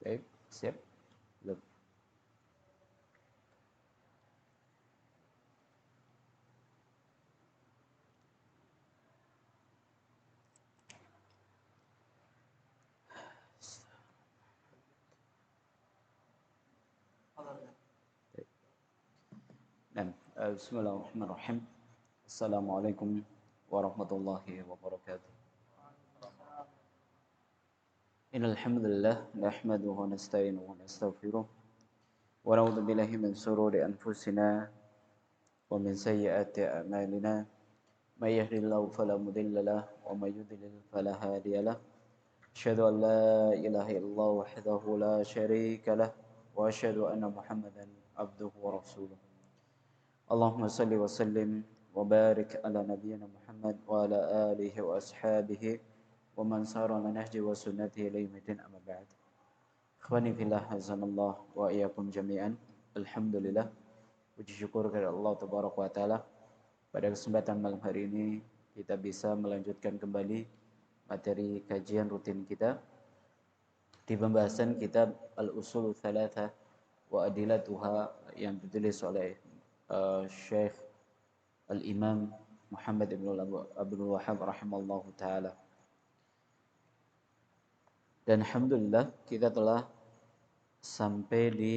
Baik, siap. Belum. Baik. Dan bismillahirrahmanirrahim. Assalamualaikum warahmatullahi wabarakatuh. Innal hamdalillah nahmaduhu wa nasta'inuhu wa nastaghfiruh wa na'udzu billahi min shururi anfusina wa min sayyiati a'malina. May yahdihillahu fala mudilla lahu wa may yudlil fala hadiya lahu. Asyhadu an la ilaha illallah wahdahu la syarika lah wa asyhadu anna Muhammadan abduhu wa rasuluh. Allahumma salli wa sallim wa barik ala nabiyyina Muhammad wa ala alihi wa ashabihi wa man sara ala nahji wa sunnatihi ila yaumil amma ba'd. Ikhwani fillah azanallah wa iyyakum jami'an. Alhamdulillah, puji syukur kepada Allah tabaraka wa taala, pada kesempatan malam hari ini kita bisa melanjutkan kembali materi kajian rutin kita di pembahasan kitab Al-Usul Thalatha wa Adilatuha yang ditulis oleh Syekh Al-Imam Muhammad ibn Abdul Wahhab rahimallahu taala. Dan alhamdulillah kita telah sampai di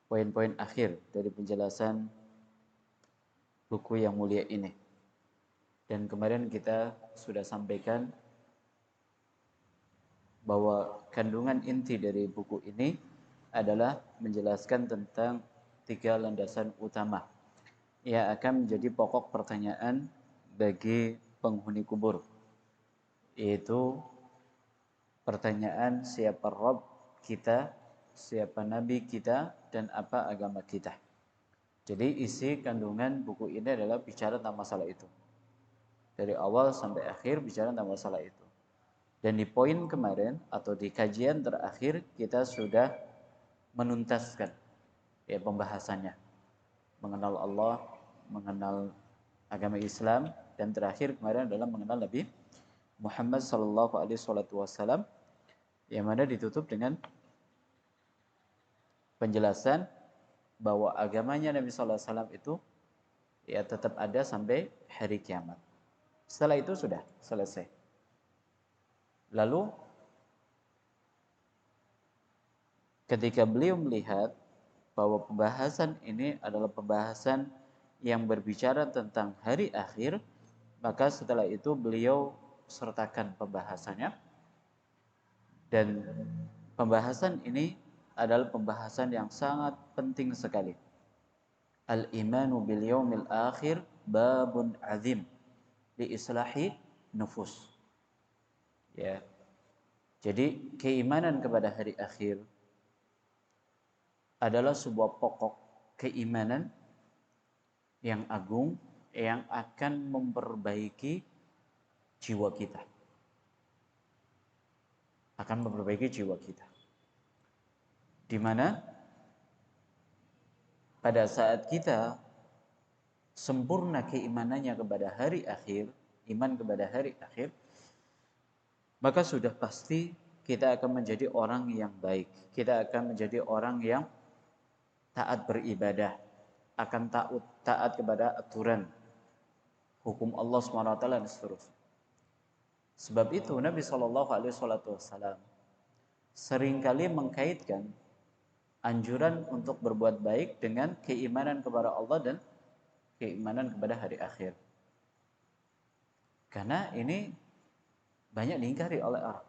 poin-poin akhir dari penjelasan buku yang mulia ini. Dan kemarin kita sudah sampaikan bahwa kandungan inti dari buku ini adalah menjelaskan tentang 3 landasan utama yang akan menjadi pokok pertanyaan bagi penghuni kubur, yaitu pertanyaan siapa Rabb kita, siapa Nabi kita, dan apa agama kita. Jadi isi kandungan buku ini adalah bicara tentang masalah itu. Dari awal sampai akhir bicara tentang masalah itu. Dan di poin kemarin atau di kajian terakhir kita sudah menuntaskan ya pembahasannya. Mengenal Allah, mengenal agama Islam, dan terakhir kemarin adalah mengenal Nabi Muhammad sallallahu alaihi wasallam, yang mana ditutup dengan penjelasan bahwa agamanya Nabi sallallahu alaihi wasallam itu ya tetap ada sampai hari kiamat. Setelah itu sudah selesai. Lalu ketika beliau melihat bahwa pembahasan ini adalah pembahasan yang berbicara tentang hari akhir, maka setelah itu beliau sertakan pembahasannya. Dan pembahasan ini adalah pembahasan yang sangat penting sekali. Al-imanu bil yaumil akhir babun azim li islahi nufus. Ya. Jadi keimanan kepada hari akhir adalah sebuah pokok keimanan yang agung yang akan memperbaiki jiwa kita. Akan memperbaiki jiwa kita. Di mana pada saat kita sempurna keimanannya kepada hari akhir, iman kepada hari akhir, maka sudah pasti kita akan menjadi orang yang baik. Kita akan menjadi orang yang taat beribadah, akan taat kepada aturan hukum Allah SWT dan seterusnya. Sebab itu Nabi SAW seringkali mengkaitkan anjuran untuk berbuat baik dengan keimanan kepada Allah dan keimanan kepada hari akhir. Karena ini banyak diingkari oleh orang.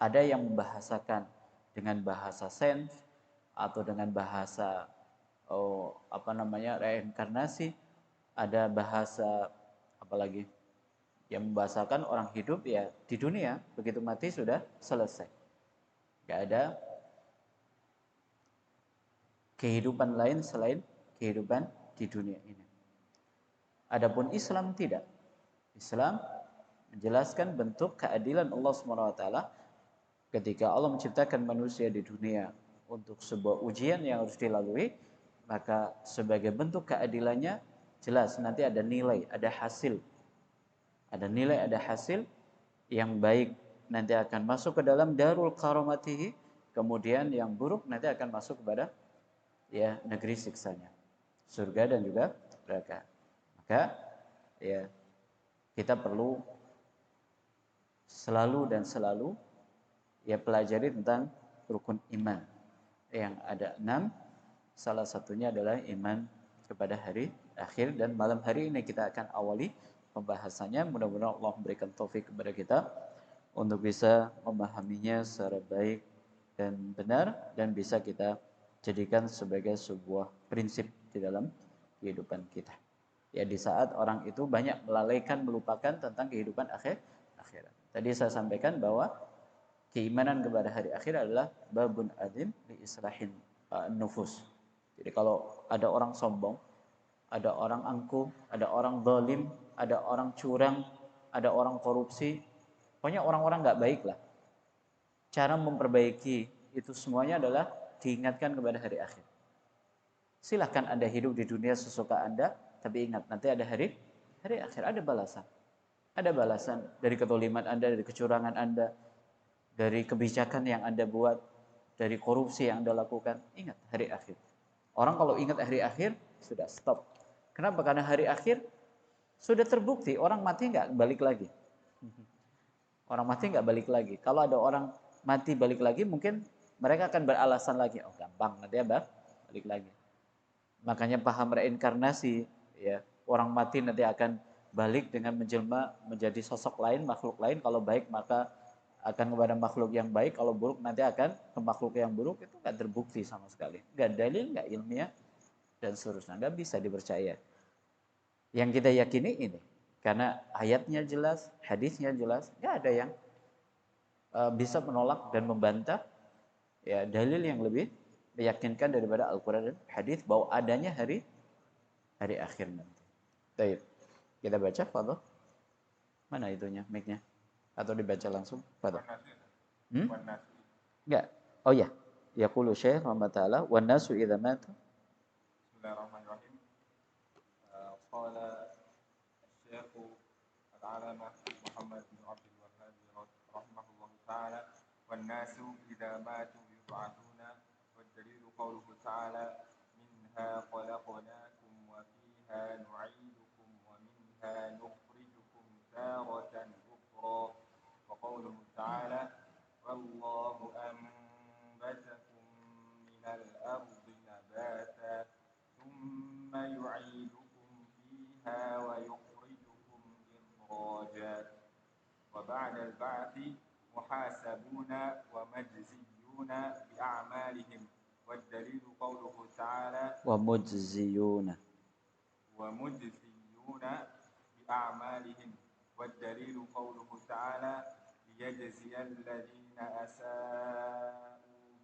Ada yang membahasakan dengan bahasa sains atau dengan bahasa reinkarnasi, ada bahasa apalagi yang membahasakan orang hidup ya di dunia, begitu mati sudah selesai. Gak ada kehidupan lain selain kehidupan di dunia ini. Adapun Islam tidak. Islam menjelaskan bentuk keadilan Allah SWT ketika Allah menciptakan manusia di dunia untuk sebuah ujian yang harus dilalui, maka sebagai bentuk keadilannya jelas nanti ada nilai, ada hasil. Ada nilai, ada hasil yang baik nanti akan masuk ke dalam darul karamatihi, kemudian yang buruk nanti akan masuk kepada ya negeri siksanya, surga dan juga neraka. Maka ya kita perlu selalu ya pelajari tentang rukun iman yang ada 6. Salah satunya adalah iman kepada hari akhir, dan malam hari ini kita akan awali pembahasannya. Mudah-mudahan Allah memberikan taufik kepada kita untuk bisa memahaminya secara baik dan benar, dan bisa kita jadikan sebagai sebuah prinsip di dalam kehidupan kita. Ya, di saat orang itu banyak melalaikan, melupakan tentang kehidupan akhirat. Tadi saya sampaikan bahwa keimanan kepada hari akhir adalah babun adzim li islahin nufus. Jadi kalau ada orang sombong, ada orang angkuh, ada orang zalim, ada orang curang, ada orang korupsi, pokoknya orang-orang nggak baik lah. Cara memperbaiki itu semuanya adalah diingatkan kepada hari akhir. Silahkan Anda hidup di dunia sesuka Anda, tapi ingat nanti ada hari akhir, ada balasan. Ada balasan dari ketoliman Anda, dari kecurangan Anda, dari kebijakan yang Anda buat, dari korupsi yang Anda lakukan. Ingat hari akhir. Orang kalau ingat hari akhir, sudah stop. Kenapa? Karena hari akhir sudah terbukti, orang mati nggak balik lagi. Orang mati nggak balik lagi. Kalau ada orang mati balik lagi, mungkin mereka akan beralasan lagi. Oh gampang, nanti balik lagi. Makanya paham reinkarnasi, ya, orang mati nanti akan balik dengan menjelma menjadi sosok lain, makhluk lain. Kalau baik maka akan kepada makhluk yang baik, kalau buruk nanti akan ke makhluk yang buruk. Itu nggak terbukti sama sekali, nggak dalil, nggak ilmiah, dan seterusnya, nggak bisa dipercaya. Yang kita yakini ini, karena ayatnya jelas, hadisnya jelas, nggak ada yang bisa menolak dan membantah ya dalil yang lebih meyakinkan daripada Al-Quran dan hadis bahwa adanya hari akhir nanti. Baik, kita baca, Fadhil. Mana itunya, mic-nya? Atau dibaca langsung, Fadhil? Enggak. Oh ya. Yaqulu Syekh Muhammad Ta'ala wan nasu idza matu. Bismillahirrahmanirrahim. Qala Syekh Al-Alamah Muhammad bin Abdul Wahhab rahimahullah ta'ala wan nasu idza matu yub'atsuna wad dalilu qawluhu ta'ala minha khalaqnakum wa fiha nu'idukum wa minha nukhrijukum taratan ukhra wa qawluhu ta'ala wallahu anbatakum minal ardi nabata ثم يعيدكم فيها ويخرجكم إخراجا وبعد البعث محاسبون ومجزيون بأعمالهم والدليل قوله تعالى ومجزيون بأعمالهم والدليل قوله تعالى ليجزي الذين أساءوا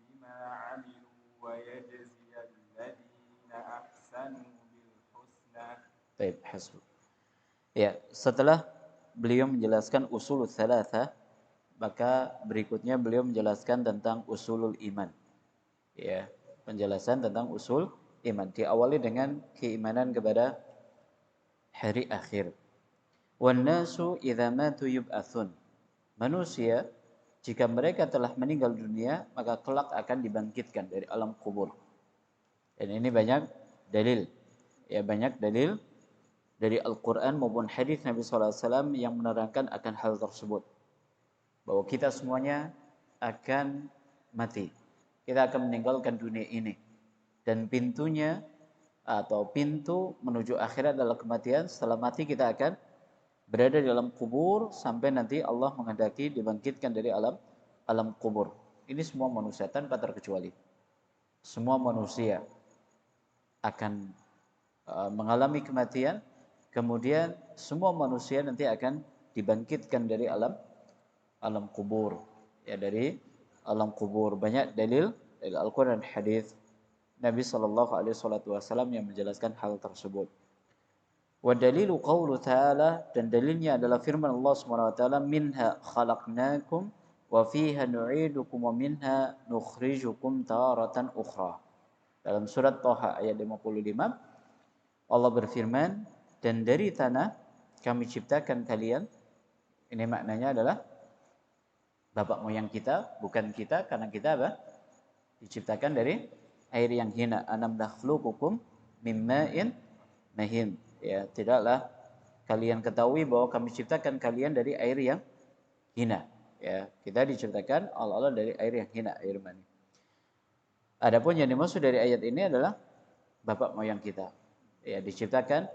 بما عملوا ويجزي الذين أحسنوا بالحسنى. Baik, hasbu. Ya, setelah beliau menjelaskan usulul tsalatsa, maka berikutnya beliau menjelaskan tentang usulul iman. Ya, penjelasan tentang usul iman diawali dengan keimanan kepada hari akhir. Wan nasu idza matu yub'atsun. Manusia jika mereka telah meninggal dunia, maka kelak akan dibangkitkan dari alam kubur. Dan ini banyak dalil. Ya, banyak dalil dari Al-Quran maupun hadis Nabi SAW yang menerangkan akan hal tersebut. Bahwa kita semuanya akan mati. Kita akan meninggalkan dunia ini. Dan pintunya atau pintu menuju akhirat adalah kematian. Setelah mati kita akan berada di dalam kubur sampai nanti Allah menghendaki dibangkitkan dari alam kubur. Ini semua manusia tanpa terkecuali. Semua manusia akan mengalami kematian, kemudian semua manusia nanti akan dibangkitkan dari alam kubur. Ya, dari alam kubur. Banyak dalil dari Al-Quran dan hadis Nabi SAW yang menjelaskan hal tersebut. Wa dalilu qawlu ta'ala, dan dalilnya adalah firman Allah SWT, minha khalaqnakum wa fiha nu'idukum wa minha nukhrijukum taratan ukhra. Dalam surat Thaha ayat 55 Allah berfirman, dan dari tanah kami ciptakan kalian. Ini maknanya adalah bapak moyang kita, bukan kita, karena kita apa? Diciptakan dari air yang hina. Anam nakhluqukum mimma'in mahin. Ya, tidaklah kalian ketahui bahwa kami ciptakan kalian dari air yang hina. Ya, kita diciptakan Allah dari air yang hina, air mani. Adapun yang dimaksud dari ayat ini adalah bapak moyang kita. Ya, diciptakan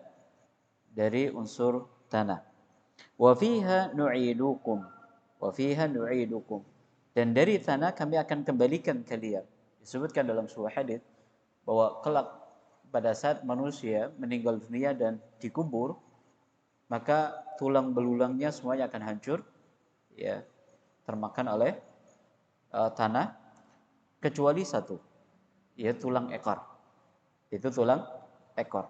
dari unsur tanah. Wa fiha nu'idukum. Wa fiha nu'idukum. Dan dari tanah kami akan kembalikan kalian. Disebutkan dalam sebuah hadis bahwa kelak pada saat manusia meninggal dunia dan dikubur, maka tulang belulangnya semuanya akan hancur, ya, termakan oleh tanah, kecuali satu, yaitu tulang ekor. Itu tulang ekor.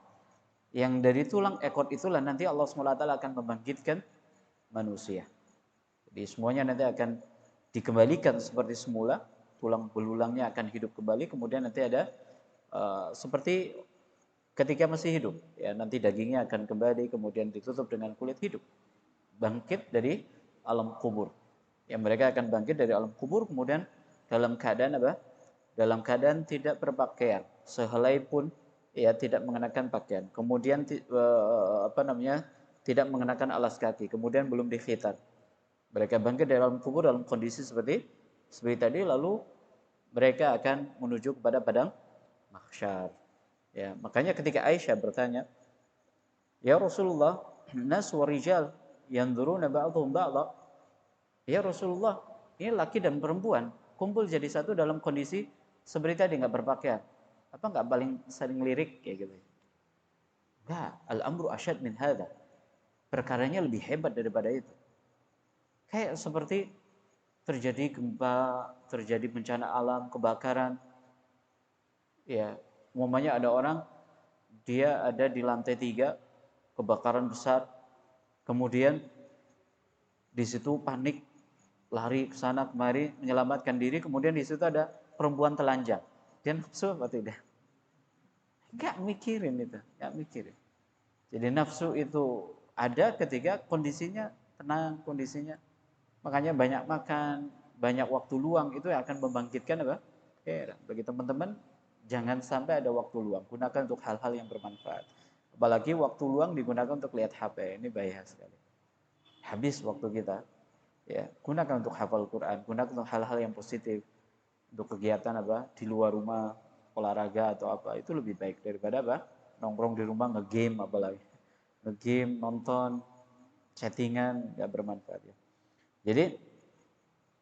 Yang dari tulang ekor itulah nanti Allah SWT akan membangkitkan manusia. Jadi semuanya nanti akan dikembalikan seperti semula, tulang belulangnya akan hidup kembali, kemudian nanti ada seperti ketika masih hidup, ya, nanti dagingnya akan kembali, kemudian ditutup dengan kulit hidup, bangkit dari alam kubur. Ya, mereka akan bangkit dari alam kubur, kemudian dalam keadaan apa? Dalam keadaan tidak berpakaian, sehelai pun, ya, tidak mengenakan pakaian. Kemudian tidak mengenakan alas kaki, kemudian belum dikhitan. Mereka bangkit dari alam kubur dalam kondisi seperti tadi, lalu mereka akan menuju kepada padang mahsyar. Ya, makanya ketika Aisyah bertanya, "Ya Rasulullah, nas wa rijal yanzuruna ba'dhum ba'dha." Ya Rasulullah, ini laki dan perempuan kumpul jadi satu dalam kondisi seperti tadi, nggak berpakaian. Apa nggak paling saling lirik kayak gitu? Enggak, al-amru asyad min hadza. Perkaranya lebih hebat daripada itu. Kayak seperti terjadi gempa, terjadi bencana alam, kebakaran. Ya, umpamanya ada orang, dia ada di lantai 3, kebakaran besar, kemudian di situ panik, lari ke sana kemari menyelamatkan diri, kemudian di situ ada perempuan telanjang. Dia nafsu apa tidak? Enggak mikirin itu, enggak mikirin. Jadi nafsu itu ada ketika kondisinya tenang, kondisinya. Makanya banyak makan, banyak waktu luang itu yang akan membangkitkan apa? Bagi teman-teman, jangan sampai ada waktu luang, gunakan untuk hal-hal yang bermanfaat. Apalagi waktu luang digunakan untuk lihat HP, ini bahaya sekali. Habis waktu kita, ya, gunakan untuk hafal Quran, gunakan untuk hal-hal yang positif, untuk kegiatan apa di luar rumah, olahraga atau apa, itu lebih baik daripada apa nongkrong di rumah ngegame, apalagi ngegame, nonton, chattingan, nggak bermanfaat ya. Jadi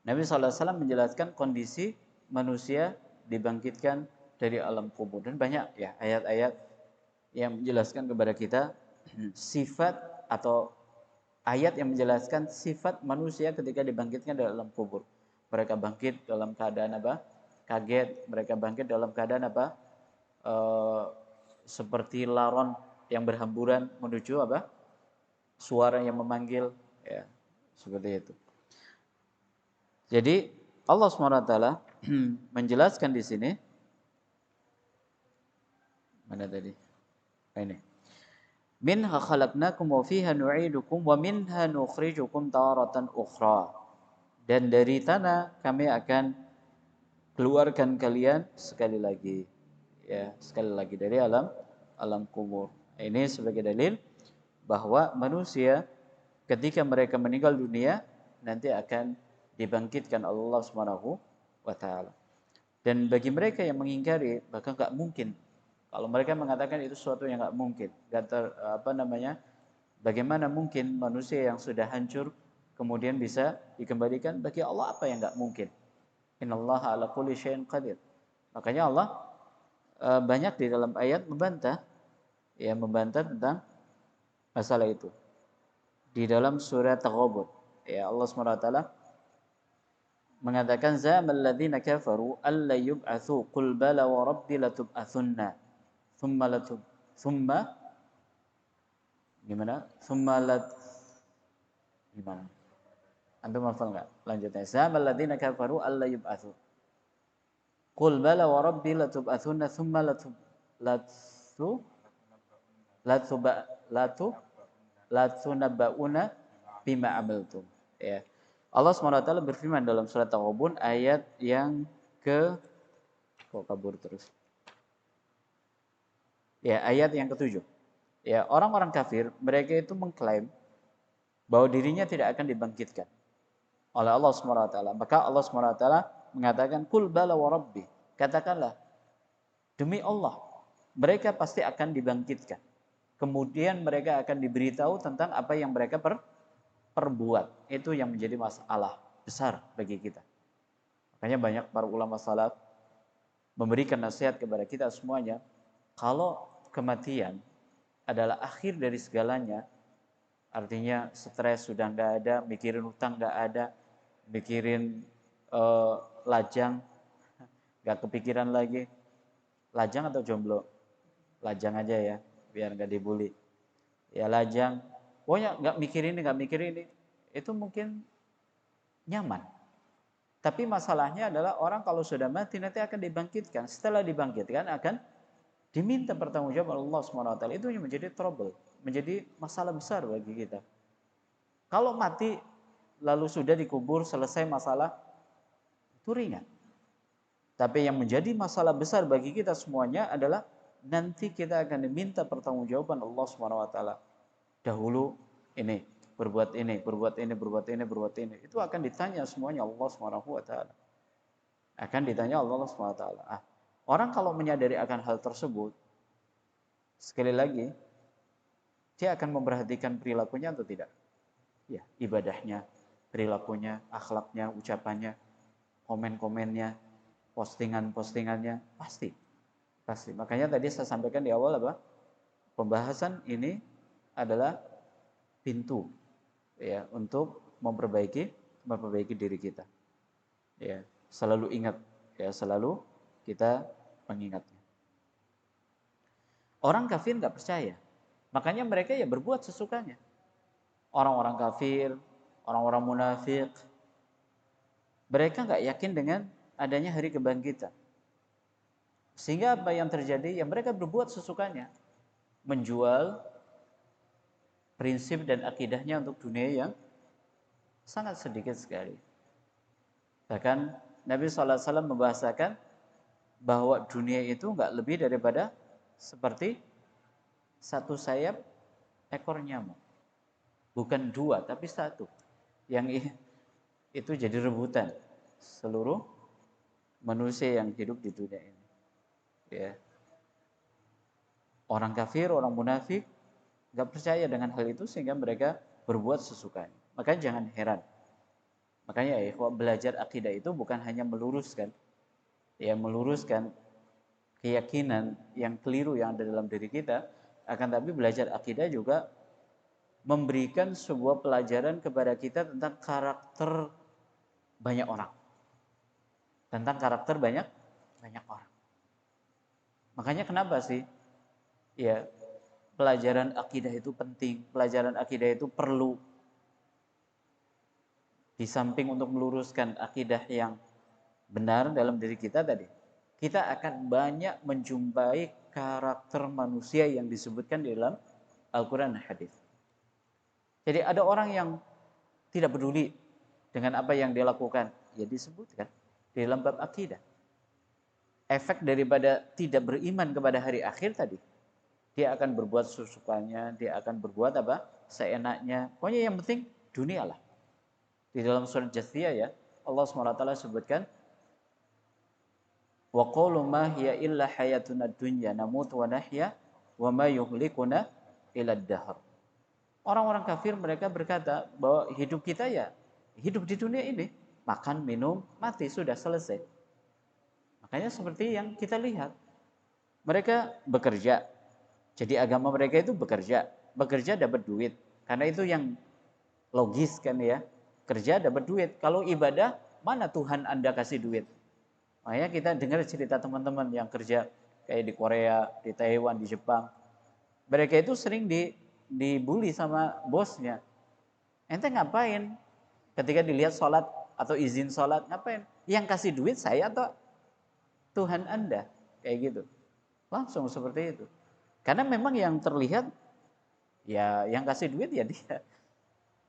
Nabi SAW menjelaskan kondisi manusia dibangkitkan dari alam kubur, dan banyak ya ayat-ayat yang menjelaskan kepada kita sifat atau ayat yang menjelaskan sifat manusia ketika dibangkitkan dari alam kubur. Mereka bangkit dalam keadaan apa? Kaget. Mereka bangkit dalam keadaan apa? Seperti laron yang berhamburan menuju apa? Suara yang memanggil. Ya, seperti itu. Jadi Allah SWT menjelaskan di sini. Mana tadi? Ini. Minha khalaqnakum wa fiha nu'idukum wa minha nukhrijukum taratan ukhra. Dan dari tanah kami akan keluarkan kalian sekali lagi. Ya, sekali lagi dari alam kubur. Ini sebagai dalil bahwa manusia ketika mereka meninggal dunia nanti akan dibangkitkan Allah Subhanahu wa taala. Dan bagi mereka yang mengingkari, bahkan nggak mungkin. Kalau mereka mengatakan itu sesuatu yang nggak mungkin, bagaimana mungkin manusia yang sudah hancur kemudian bisa dikembalikan? Bagi Allah apa yang nggak mungkin? Innallaha ala kulli syai'in qadir. Makanya Allah banyak di dalam ayat membantah tentang masalah itu. Di dalam surat Taghabun, ya, Allah SWT mengatakan zamal ladzina kafaru alla yub'atsu qul bala wa rabbi latub'atsunna thumma gimana antum hafal enggak lanjutnya? Zamal ladzina kafaru alla yub'atsu qul bala wa rabbi latub'atsunna thumma latunabbauna bima amiltum. Ya. Allah SWT berfirman dalam surat Taghabun ayat yang ke Kok kabur terus? Ya, ayat yang ketujuh. Ya, orang-orang kafir mereka itu mengklaim bahwa dirinya tidak akan dibangkitkan oleh Allah Subhanahu wa taala. Maka Allah Subhanahu wa taala mengatakan, "Qul bala wa rabbi." Katakanlah, demi Allah, mereka pasti akan dibangkitkan. Kemudian mereka akan diberitahu tentang apa yang mereka perbuat. Itu yang menjadi masalah besar bagi kita. Makanya banyak para ulama salaf memberikan nasihat kepada kita semuanya, kalau kematian adalah akhir dari segalanya, artinya stres sudah nggak ada, mikirin hutang nggak ada, mikirin lajang nggak kepikiran lagi. Lajang atau jomblo? Lajang aja ya, biar nggak dibully. Ya lajang, pokoknya nggak mikir ini, nggak mikir ini. Itu mungkin nyaman. Tapi masalahnya adalah orang kalau sudah mati nanti akan dibangkitkan. Setelah dibangkitkan akan diminta pertanggungjawaban Allah SWT. Itu yang menjadi trouble, menjadi masalah besar bagi kita. Kalau mati lalu sudah dikubur, selesai masalah, itu ringan. Tapi yang menjadi masalah besar bagi kita semuanya adalah nanti kita akan diminta pertanggungjawaban Allah SWT. Dahulu ini, berbuat ini, berbuat ini, berbuat ini, berbuat ini. Itu akan ditanya semuanya Allah SWT. Akan ditanya Allah SWT. Orang kalau menyadari akan hal tersebut, sekali lagi, dia akan memperhatikan perilakunya atau tidak? Ya, ibadahnya, perilakunya, akhlaknya, ucapannya, komen-komennya, postingan-postingannya, pasti. Makanya tadi saya sampaikan di awal apa? Pembahasan ini adalah pintu ya untuk memperbaiki diri kita. Ya, selalu ingat ya, selalu kita mengingatnya. Orang kafir nggak percaya. Makanya mereka ya berbuat sesukanya. Orang-orang kafir, orang-orang munafik, mereka nggak yakin dengan adanya hari kebangkitan. Sehingga apa yang terjadi? Ya mereka berbuat sesukanya. Menjual prinsip dan akidahnya untuk dunia yang sangat sedikit sekali. Bahkan Nabi SAW membahasakan bahwa dunia itu nggak lebih daripada seperti satu sayap ekor nyamuk. Bukan dua, tapi satu. Yang itu jadi rebutan seluruh manusia yang hidup di dunia ini. Ya. Orang kafir, orang munafik nggak percaya dengan hal itu sehingga mereka berbuat sesukanya. Makanya jangan heran. Makanya ya, belajar akidah itu bukan hanya meluruskan keyakinan yang keliru yang ada dalam diri kita, akan tapi belajar akidah juga memberikan sebuah pelajaran kepada kita tentang karakter banyak orang. Tentang karakter banyak orang. Makanya kenapa sih? Ya, pelajaran akidah itu penting, pelajaran akidah itu perlu. Di samping untuk meluruskan akidah yang benar dalam diri kita tadi, kita akan banyak menjumpai karakter manusia yang disebutkan di dalam Al-Quran dan Hadis. Jadi ada orang yang tidak peduli dengan apa yang dia lakukan, ya disebutkan di dalam bab akidah. Efek daripada tidak beriman kepada hari akhir tadi, dia akan berbuat sesukanya, dia akan berbuat apa? Seenaknya. Pokoknya yang penting dunia lah. Di dalam surat Jathiyah ya, Allah SWT sebutkan, wa qalu ma hiya illa hayatuna dunya namutu wa nahya wa ma yuhlikuna illa ad-dahr. Orang-orang kafir mereka berkata bahwa hidup kita ya hidup di dunia ini, makan, minum, mati, sudah selesai. Makanya seperti yang kita lihat, mereka bekerja. Jadi agama mereka itu bekerja dapat duit. Karena itu yang logis kan ya, kerja dapat duit. Kalau ibadah, mana Tuhan Anda kasih duit? Makanya kita dengar cerita teman-teman yang kerja kayak di Korea, di Taiwan, di Jepang. Mereka itu sering dibully sama bosnya. Ente ngapain? Ketika dilihat sholat atau izin sholat, ngapain? Yang kasih duit saya atau Tuhan Anda? Kayak gitu. Langsung seperti itu. Karena memang yang terlihat, ya yang kasih duit ya dia.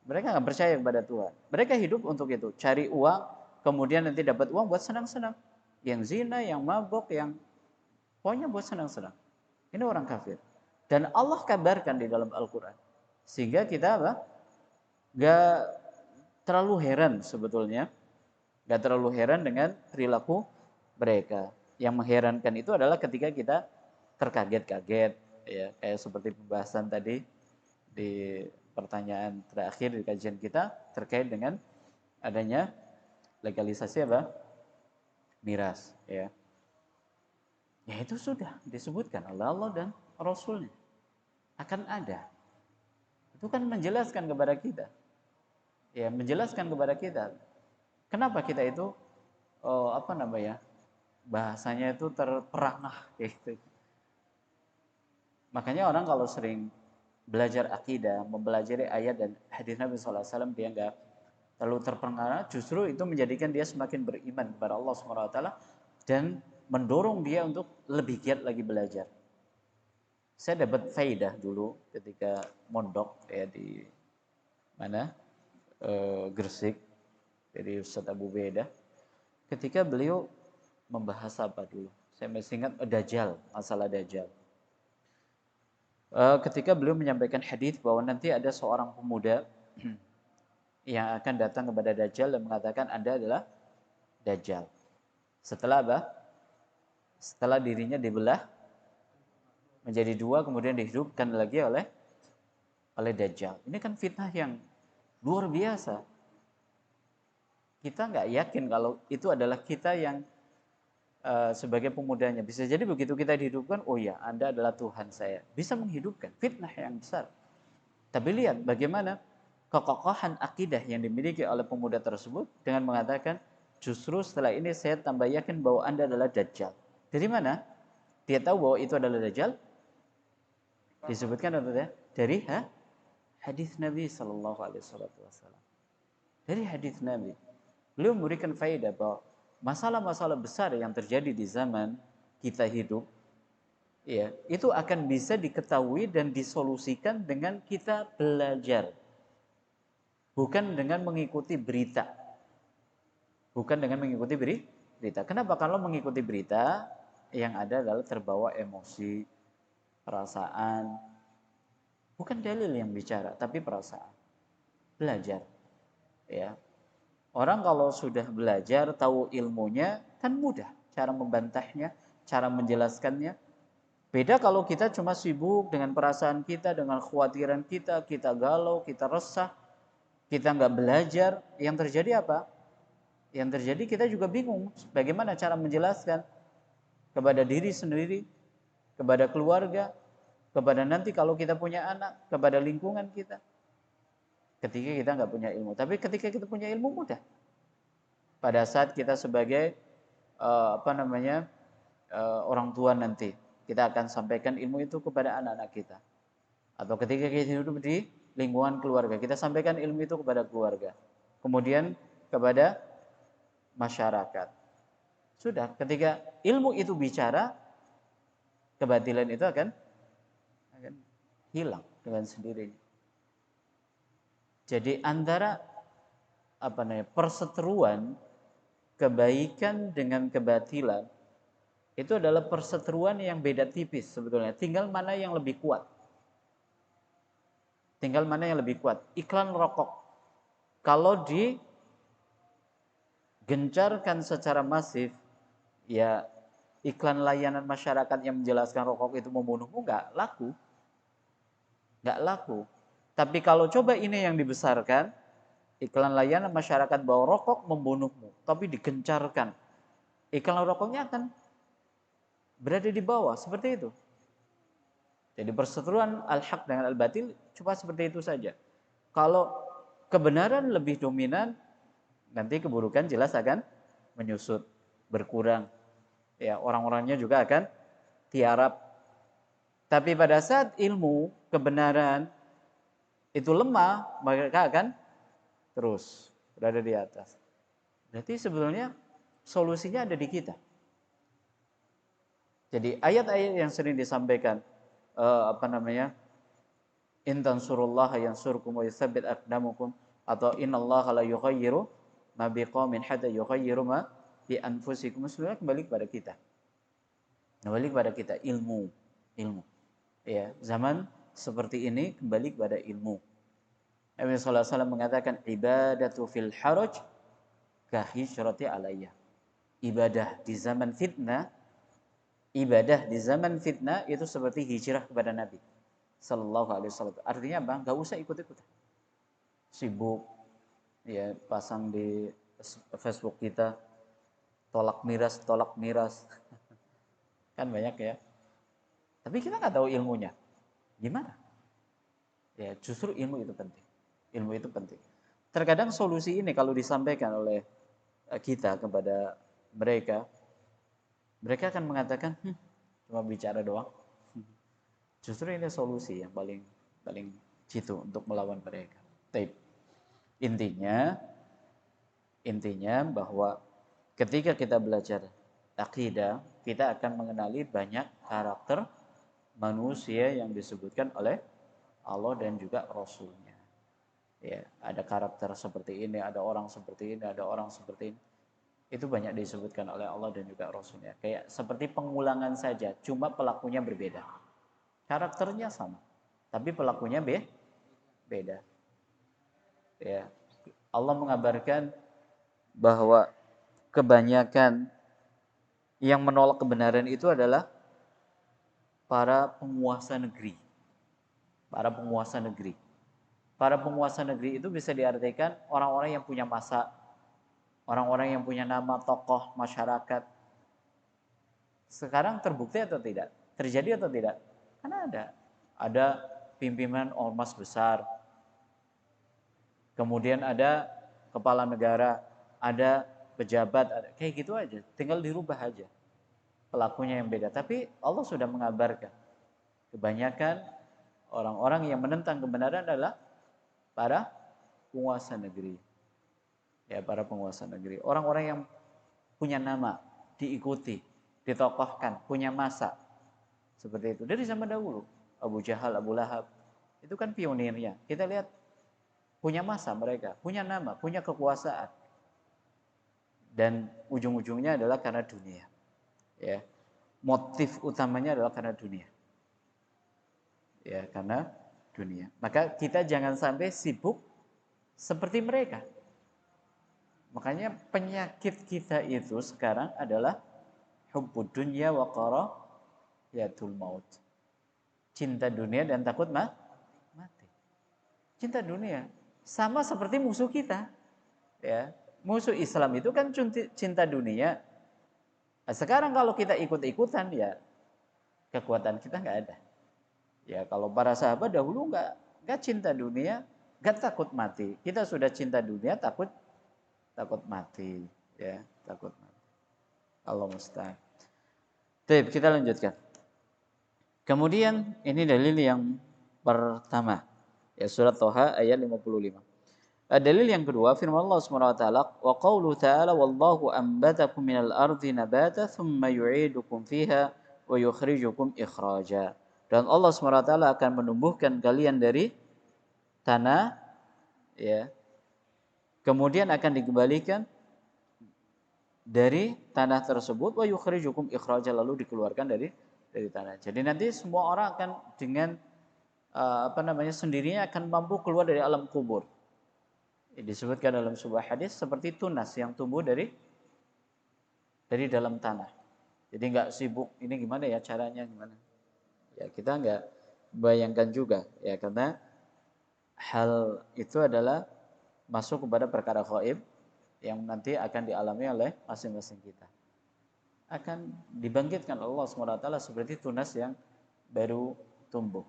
Mereka nggak percaya kepada Tuhan. Mereka hidup untuk itu, cari uang, kemudian nanti dapat uang buat senang-senang. yang zina, yang mabok, yang pokoknya buat senang-senang. Ini orang kafir. Dan Allah kabarkan di dalam Al-Quran. Sehingga kita apa? Gak terlalu heran sebetulnya. Gak terlalu heran dengan perilaku mereka. Yang mengherankan itu adalah ketika kita terkaget-kaget. Ya, kayak seperti pembahasan tadi di pertanyaan terakhir di kajian kita terkait dengan adanya legalisasi apa? Miras. Ya. Ya itu sudah disebutkan oleh Allah dan Rasulnya. Akan ada. Itu kan menjelaskan kepada kita. Ya, menjelaskan kepada kita. Kenapa kita itu apa namanya? Bahasanya itu terperangah gitu. Makanya orang kalau sering belajar akidah, mempelajari ayat dan hadis Nabi SAW, dia nggak terlalu terperangah, justru itu menjadikan dia semakin beriman kepada Allah SWT dan mendorong dia untuk lebih giat lagi belajar. Saya dapat faidah dulu ketika mondok ya di mana Gresik, dari Ustadz Abu Beda. Ketika beliau membahas apa dulu? Saya masih ingat Dajjal, masalah Dajjal. Ketika beliau menyampaikan hadis bahwa nanti ada seorang pemuda yang akan datang kepada Dajjal dan mengatakan Anda adalah Dajjal. Setelah apa? Setelah dirinya dibelah menjadi dua, kemudian dihidupkan lagi oleh Dajjal. Ini kan fitnah yang luar biasa. Kita nggak yakin kalau itu adalah kita yang sebagai pemudanya. Bisa jadi begitu kita dihidupkan, oh ya, Anda adalah Tuhan saya. Bisa menghidupkan, fitnah yang besar. Tapi lihat bagaimana kekokohan akidah yang dimiliki oleh pemuda tersebut dengan mengatakan, justru setelah ini saya tambah yakin bahwa Anda adalah Dajjal. Dari mana? Dia tahu bahwa itu adalah Dajjal? Disebutkan atau tidak? Dari hadis Nabi Sallallahu Alaihi Wasallam. Dari hadis Nabi, beliau memberikan faedah bahwa masalah-masalah besar yang terjadi di zaman kita hidup, ya, itu akan bisa diketahui dan disolusikan dengan kita belajar, bukan dengan mengikuti berita. Bukan dengan mengikuti berita. Kenapa? Kalau mengikuti berita, yang ada adalah terbawa emosi, perasaan. Bukan dalil yang bicara, tapi perasaan. Belajar. Ya. Orang kalau sudah belajar, tahu ilmunya, kan mudah cara membantahnya, cara menjelaskannya. Beda kalau kita cuma sibuk dengan perasaan kita, dengan kekhawatiran kita galau, kita resah, kita nggak belajar. Yang terjadi apa? Yang terjadi kita juga bingung bagaimana cara menjelaskan kepada diri sendiri, kepada keluarga, kepada nanti kalau kita punya anak, kepada lingkungan kita. Ketika kita nggak punya ilmu. Tapi ketika kita punya ilmu mudah. Pada saat kita sebagai orang tua nanti, kita akan sampaikan ilmu itu kepada anak-anak kita. Atau ketika kita hidup di lingkungan keluarga, kita sampaikan ilmu itu kepada keluarga. Kemudian kepada masyarakat. Sudah, ketika ilmu itu bicara, kebatilan itu akan hilang dengan sendirinya. Jadi antara perseteruan kebaikan dengan kebatilan itu adalah perseteruan yang beda tipis sebetulnya. Tinggal mana yang lebih kuat. Tinggal mana yang lebih kuat. Iklan rokok. Kalau digencarkan secara masif, ya iklan layanan masyarakat yang menjelaskan rokok itu membunuhmu nggak laku. Nggak laku. Tapi kalau coba ini yang dibesarkan, iklan layanan masyarakat bahwa rokok membunuhmu, tapi digencarkan, iklan rokoknya akan berada di bawah, seperti itu. Jadi perseteruan al-haq dengan al-batil cuma seperti itu saja. Kalau kebenaran lebih dominan, nanti keburukan jelas akan menyusut, berkurang. Ya, orang-orangnya juga akan tiarap. Tapi pada saat ilmu, kebenaran itu lemah, mereka akan terus berada di atas. Berarti sebetulnya solusinya ada di kita. Jadi ayat-ayat yang sering disampaikan in tansurullaha yansurkum wa yutsabbit aqdamakum, atau innallaha la yughayyiru ma biqaumin hatta yughayyiru ma bi anfusikum, sebenarnya kembali kepada kita. Kembali kepada kita ilmu. Ya, zaman seperti ini kembali kepada ilmu. Nabi sallallahu alaihi wasallam mengatakan ibadatu fil haraj ka hijrati alayya. Ibadah di zaman fitnah itu seperti hijrah kepada Nabi sallallahu alaihi wasallam. Artinya apa? Enggak usah ikut-ikutan. Sibuk ya pasang di Facebook kita tolak miras kan banyak ya, tapi kita nggak tahu ilmunya gimana ya. Justru ilmu itu penting. Terkadang solusi ini kalau disampaikan oleh kita kepada mereka akan mengatakan cuma bicara doang. Justru ini solusi yang paling jitu untuk melawan mereka. Tapi intinya bahwa ketika kita belajar akidah, kita akan mengenali banyak karakter manusia yang disebutkan oleh Allah dan juga Rasulnya. Ya, ada karakter seperti ini, ada orang seperti ini, ada orang seperti ini. Itu banyak disebutkan oleh Allah dan juga Rasulnya. Kayak seperti pengulangan saja, cuma pelakunya berbeda. Karakternya sama, tapi pelakunya beda. Ya, Allah mengabarkan bahwa kebanyakan yang menolak kebenaran itu adalah para penguasa negeri. Para penguasa negeri itu bisa diartikan orang-orang yang punya masa, orang-orang yang punya nama, tokoh masyarakat. Sekarang terbukti atau tidak? Terjadi atau tidak? Karena ada pimpinan ormas besar, kemudian ada kepala negara, ada pejabat, kayak gitu aja. Tinggal dirubah aja pelakunya yang beda. Tapi Allah sudah mengabarkan kebanyakan orang-orang yang menentang kebenaran adalah para penguasa negeri. Ya, para penguasa negeri. Orang-orang yang punya nama, diikuti, ditokohkan, punya masa. Seperti itu. Dari zaman dahulu. Abu Jahal, Abu Lahab. Itu kan pionirnya. Kita lihat punya masa mereka, punya nama, punya kekuasaan. Dan ujung-ujungnya adalah karena dunia. Ya. Motif utamanya adalah karena dunia. Ya, karena dunia. Maka kita jangan sampai sibuk seperti mereka. Makanya penyakit kita itu sekarang adalah hubbud dunya wa qarayatul maut. Cinta dunia dan takut mati. Cinta dunia sama seperti musuh kita. Ya, musuh Islam itu kan cinta dunia. Nah, sekarang kalau kita ikut-ikutan ya kekuatan kita nggak ada. Ya, kalau para sahabat dahulu nggak cinta dunia, nggak takut mati. Kita sudah cinta dunia, takut mati, ya, takut mati. Allah musta'an. Baik, kita lanjutkan. Kemudian ini dalil yang pertama. Ya, surat Thaha ayat 55. Dalil yang kedua firman Allah Subhanahu wa taala, wa qaulu ta'ala wallahu anbatakum minal ardi nabata thumma yu'idukum fiha wa yukhrijukum ikhraja. Dan Allah Subhanahu wa taala akan menumbuhkan kalian dari tanah, ya. Kemudian akan dikembalikan dari tanah tersebut, wa yukhrijukum ikhraja, lalu dikeluarkan dari tanah. Jadi nanti semua orang akan dengan sendirinya akan mampu keluar dari alam kubur. Disebutkan dalam sebuah hadis seperti tunas yang tumbuh dari dalam tanah. Jadi nggak sibuk ini gimana ya caranya gimana. Ya kita nggak bayangkan juga ya, karena hal itu adalah masuk kepada perkara gaib yang nanti akan dialami oleh masing-masing kita. Akan dibangkitkan Allah SWT seperti tunas yang baru tumbuh.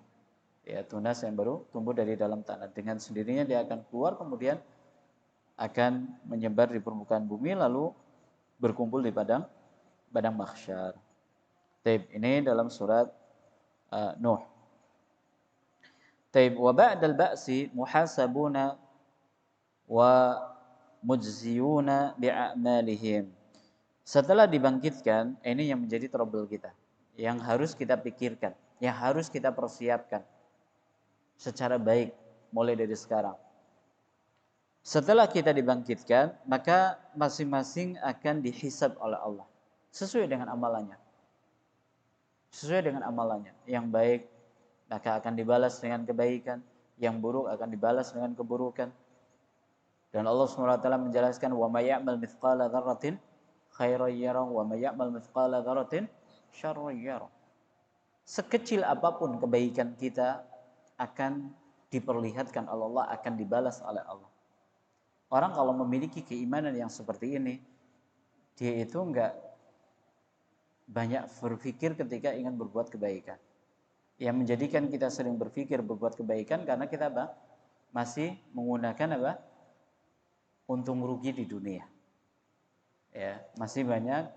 Ya, tunas yang baru tumbuh dari dalam tanah. Dengan sendirinya dia akan keluar, kemudian akan menyebar di permukaan bumi, lalu berkumpul di padang mahsyar. Ini dalam surat Nuh. Wa ba'dal ba'si muhasabuna wa mujziyuna bi'amalihim. Setelah dibangkitkan, ini yang menjadi trouble kita, yang harus kita pikirkan, yang harus kita persiapkan secara baik mulai dari sekarang. Setelah kita dibangkitkan, maka masing-masing akan dihisab oleh Allah sesuai dengan amalannya. Sesuai dengan amalannya. Yang baik maka akan dibalas dengan kebaikan, yang buruk akan dibalas dengan keburukan. Dan Allah SWT menjelaskan, wa may ya'mal mithqala dzarratin khairan yarah wa may ya'mal mithqala dzarratin syarran yarah. Sekecil apapun kebaikan kita akan diperlihatkan oleh Allah, akan dibalas oleh Allah. Orang kalau memiliki keimanan yang seperti ini, dia itu enggak banyak berpikir ketika ingin berbuat kebaikan. Yang menjadikan kita sering berpikir berbuat kebaikan karena kita apa? Masih menggunakan apa? Untung rugi di dunia. Ya, masih banyak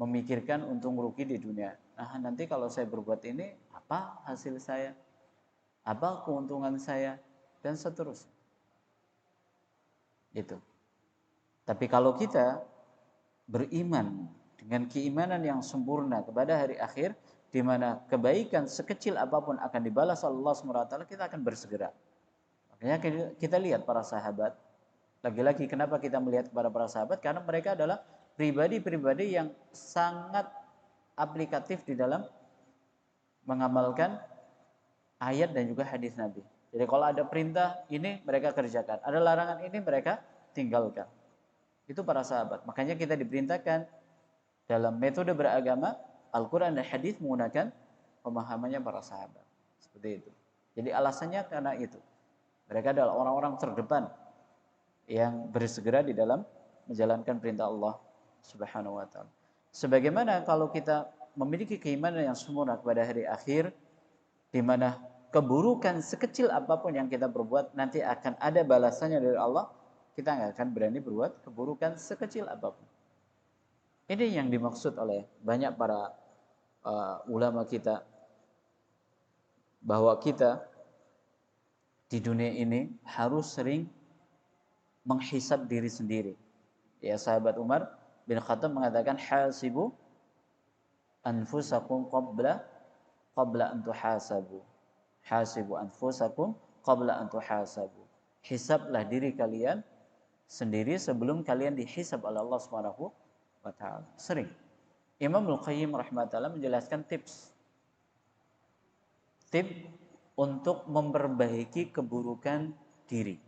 memikirkan untung rugi di dunia. Nah, nanti kalau saya berbuat ini, apa hasil saya? Apa keuntungan saya? Dan seterusnya. Itu. Tapi kalau kita beriman dengan keimanan yang sempurna kepada hari akhir, di mana kebaikan sekecil apapun akan dibalas Allah SWT, kita akan bersegera. Makanya kita lihat para sahabat, lagi-lagi kenapa kita melihat kepada para sahabat, karena mereka adalah pribadi-pribadi yang sangat aplikatif di dalam mengamalkan ayat dan juga hadis Nabi. Jadi kalau ada perintah ini mereka kerjakan, ada larangan ini mereka tinggalkan. Itu para sahabat. Makanya kita diperintahkan dalam metode beragama, Al-Quran dan hadis menggunakan pemahamannya para sahabat. Seperti itu. Jadi alasannya karena itu. Mereka adalah orang-orang terdepan yang bersegera di dalam menjalankan perintah Allah Subhanahu wa taala. Sebagaimana kalau kita memiliki keimanan yang sempurna kepada hari akhir, di mana keburukan sekecil apapun yang kita perbuat nanti akan ada balasannya dari Allah, kita nggak akan berani berbuat keburukan sekecil apapun. Ini yang dimaksud oleh banyak para ulama kita, bahwa kita di dunia ini harus sering menghisab diri sendiri. Ya, sahabat Umar bin Khattab mengatakan, hasibu anfusakum qabla an tuhasabu. Hasibu anfusakum qabla an tuhasabu. Hisablah diri kalian sendiri sebelum kalian dihisab oleh Allah Subhanahu wa taala. Sering Imam Al-Qayyim rahimahullah menjelaskan tips untuk memperbaiki keburukan diri.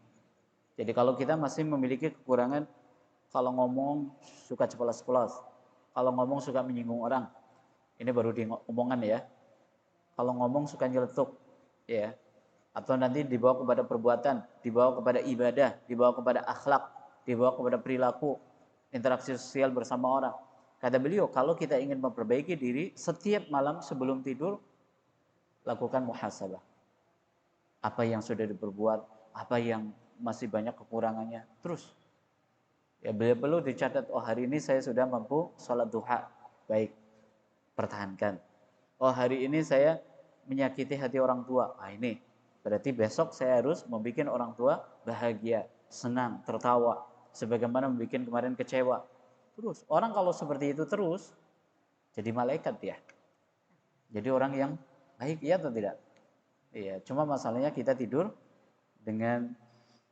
Jadi kalau kita masih memiliki kekurangan, kalau ngomong suka ceplas-ceplos, kalau ngomong suka menyinggung orang, ini baru di omongan ya. Kalau ngomong suka nyeletuk, ya, atau nanti dibawa kepada perbuatan, dibawa kepada ibadah, dibawa kepada akhlak, dibawa kepada perilaku, interaksi sosial bersama orang. Kata beliau, kalau kita ingin memperbaiki diri, setiap malam sebelum tidur, lakukan muhasabah. Apa yang sudah diperbuat, apa yang masih banyak kekurangannya, terus. Ya, perlu dicatat, oh hari ini saya sudah mampu sholat duha, baik, pertahankan. Oh hari ini saya menyakiti hati orang tua, ini berarti besok saya harus membuat orang tua bahagia, senang, tertawa, sebagaimana membuat kemarin kecewa. Terus, orang kalau seperti itu terus, jadi malaikat ya. Jadi orang yang baik, iya atau tidak? Iya, cuma masalahnya kita tidur dengan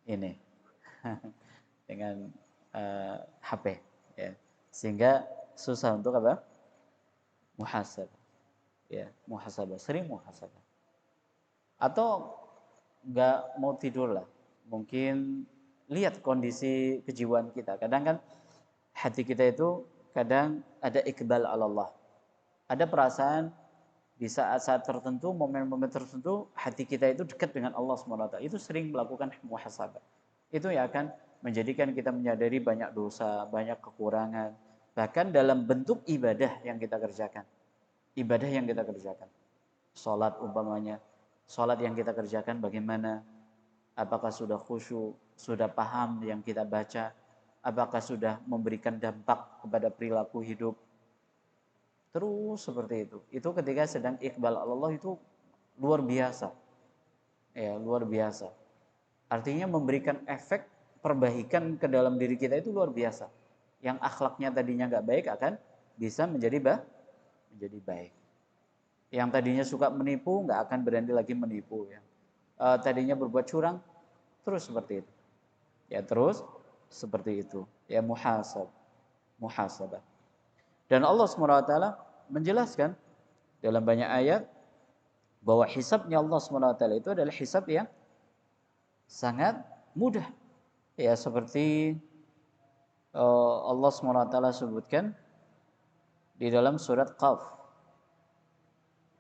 ini, dengan HP, ya. Sehingga susah untuk apa? Muhasabah. Ya, muhasabah, sering muhasabah. Atau nggak mau tidur lah, mungkin lihat kondisi kejiwaan kita. Kadang kan hati kita itu kadang ada iqbal ala Allah. Ada perasaan di saat-saat tertentu, momen-momen tertentu, hati kita itu dekat dengan Allah SWT. Itu sering melakukan muhasabah. Itu yang akan menjadikan kita menyadari banyak dosa, banyak kekurangan. Bahkan dalam bentuk ibadah yang kita kerjakan. Ibadah yang kita kerjakan. Salat umpamanya. Salat yang kita kerjakan bagaimana? Apakah sudah khusyuk? Sudah paham yang kita baca? Apakah sudah memberikan dampak kepada perilaku hidup? Terus seperti itu. Itu ketika sedang iqbal Allah itu luar biasa. Ya, luar biasa. Artinya memberikan efek perbaikan ke dalam diri kita itu luar biasa. Yang akhlaknya tadinya nggak baik akan bisa menjadi baik. Yang tadinya suka menipu nggak akan berani lagi menipu. Ya. Tadinya berbuat curang terus seperti itu. Ya terus seperti itu. Ya muhasabah. Dan Allah SWT menjelaskan dalam banyak ayat bahwa hisabnya Allah SWT itu adalah hisab yang sangat mudah. Ya seperti Allah SWT sebutkan di dalam surat Qaf.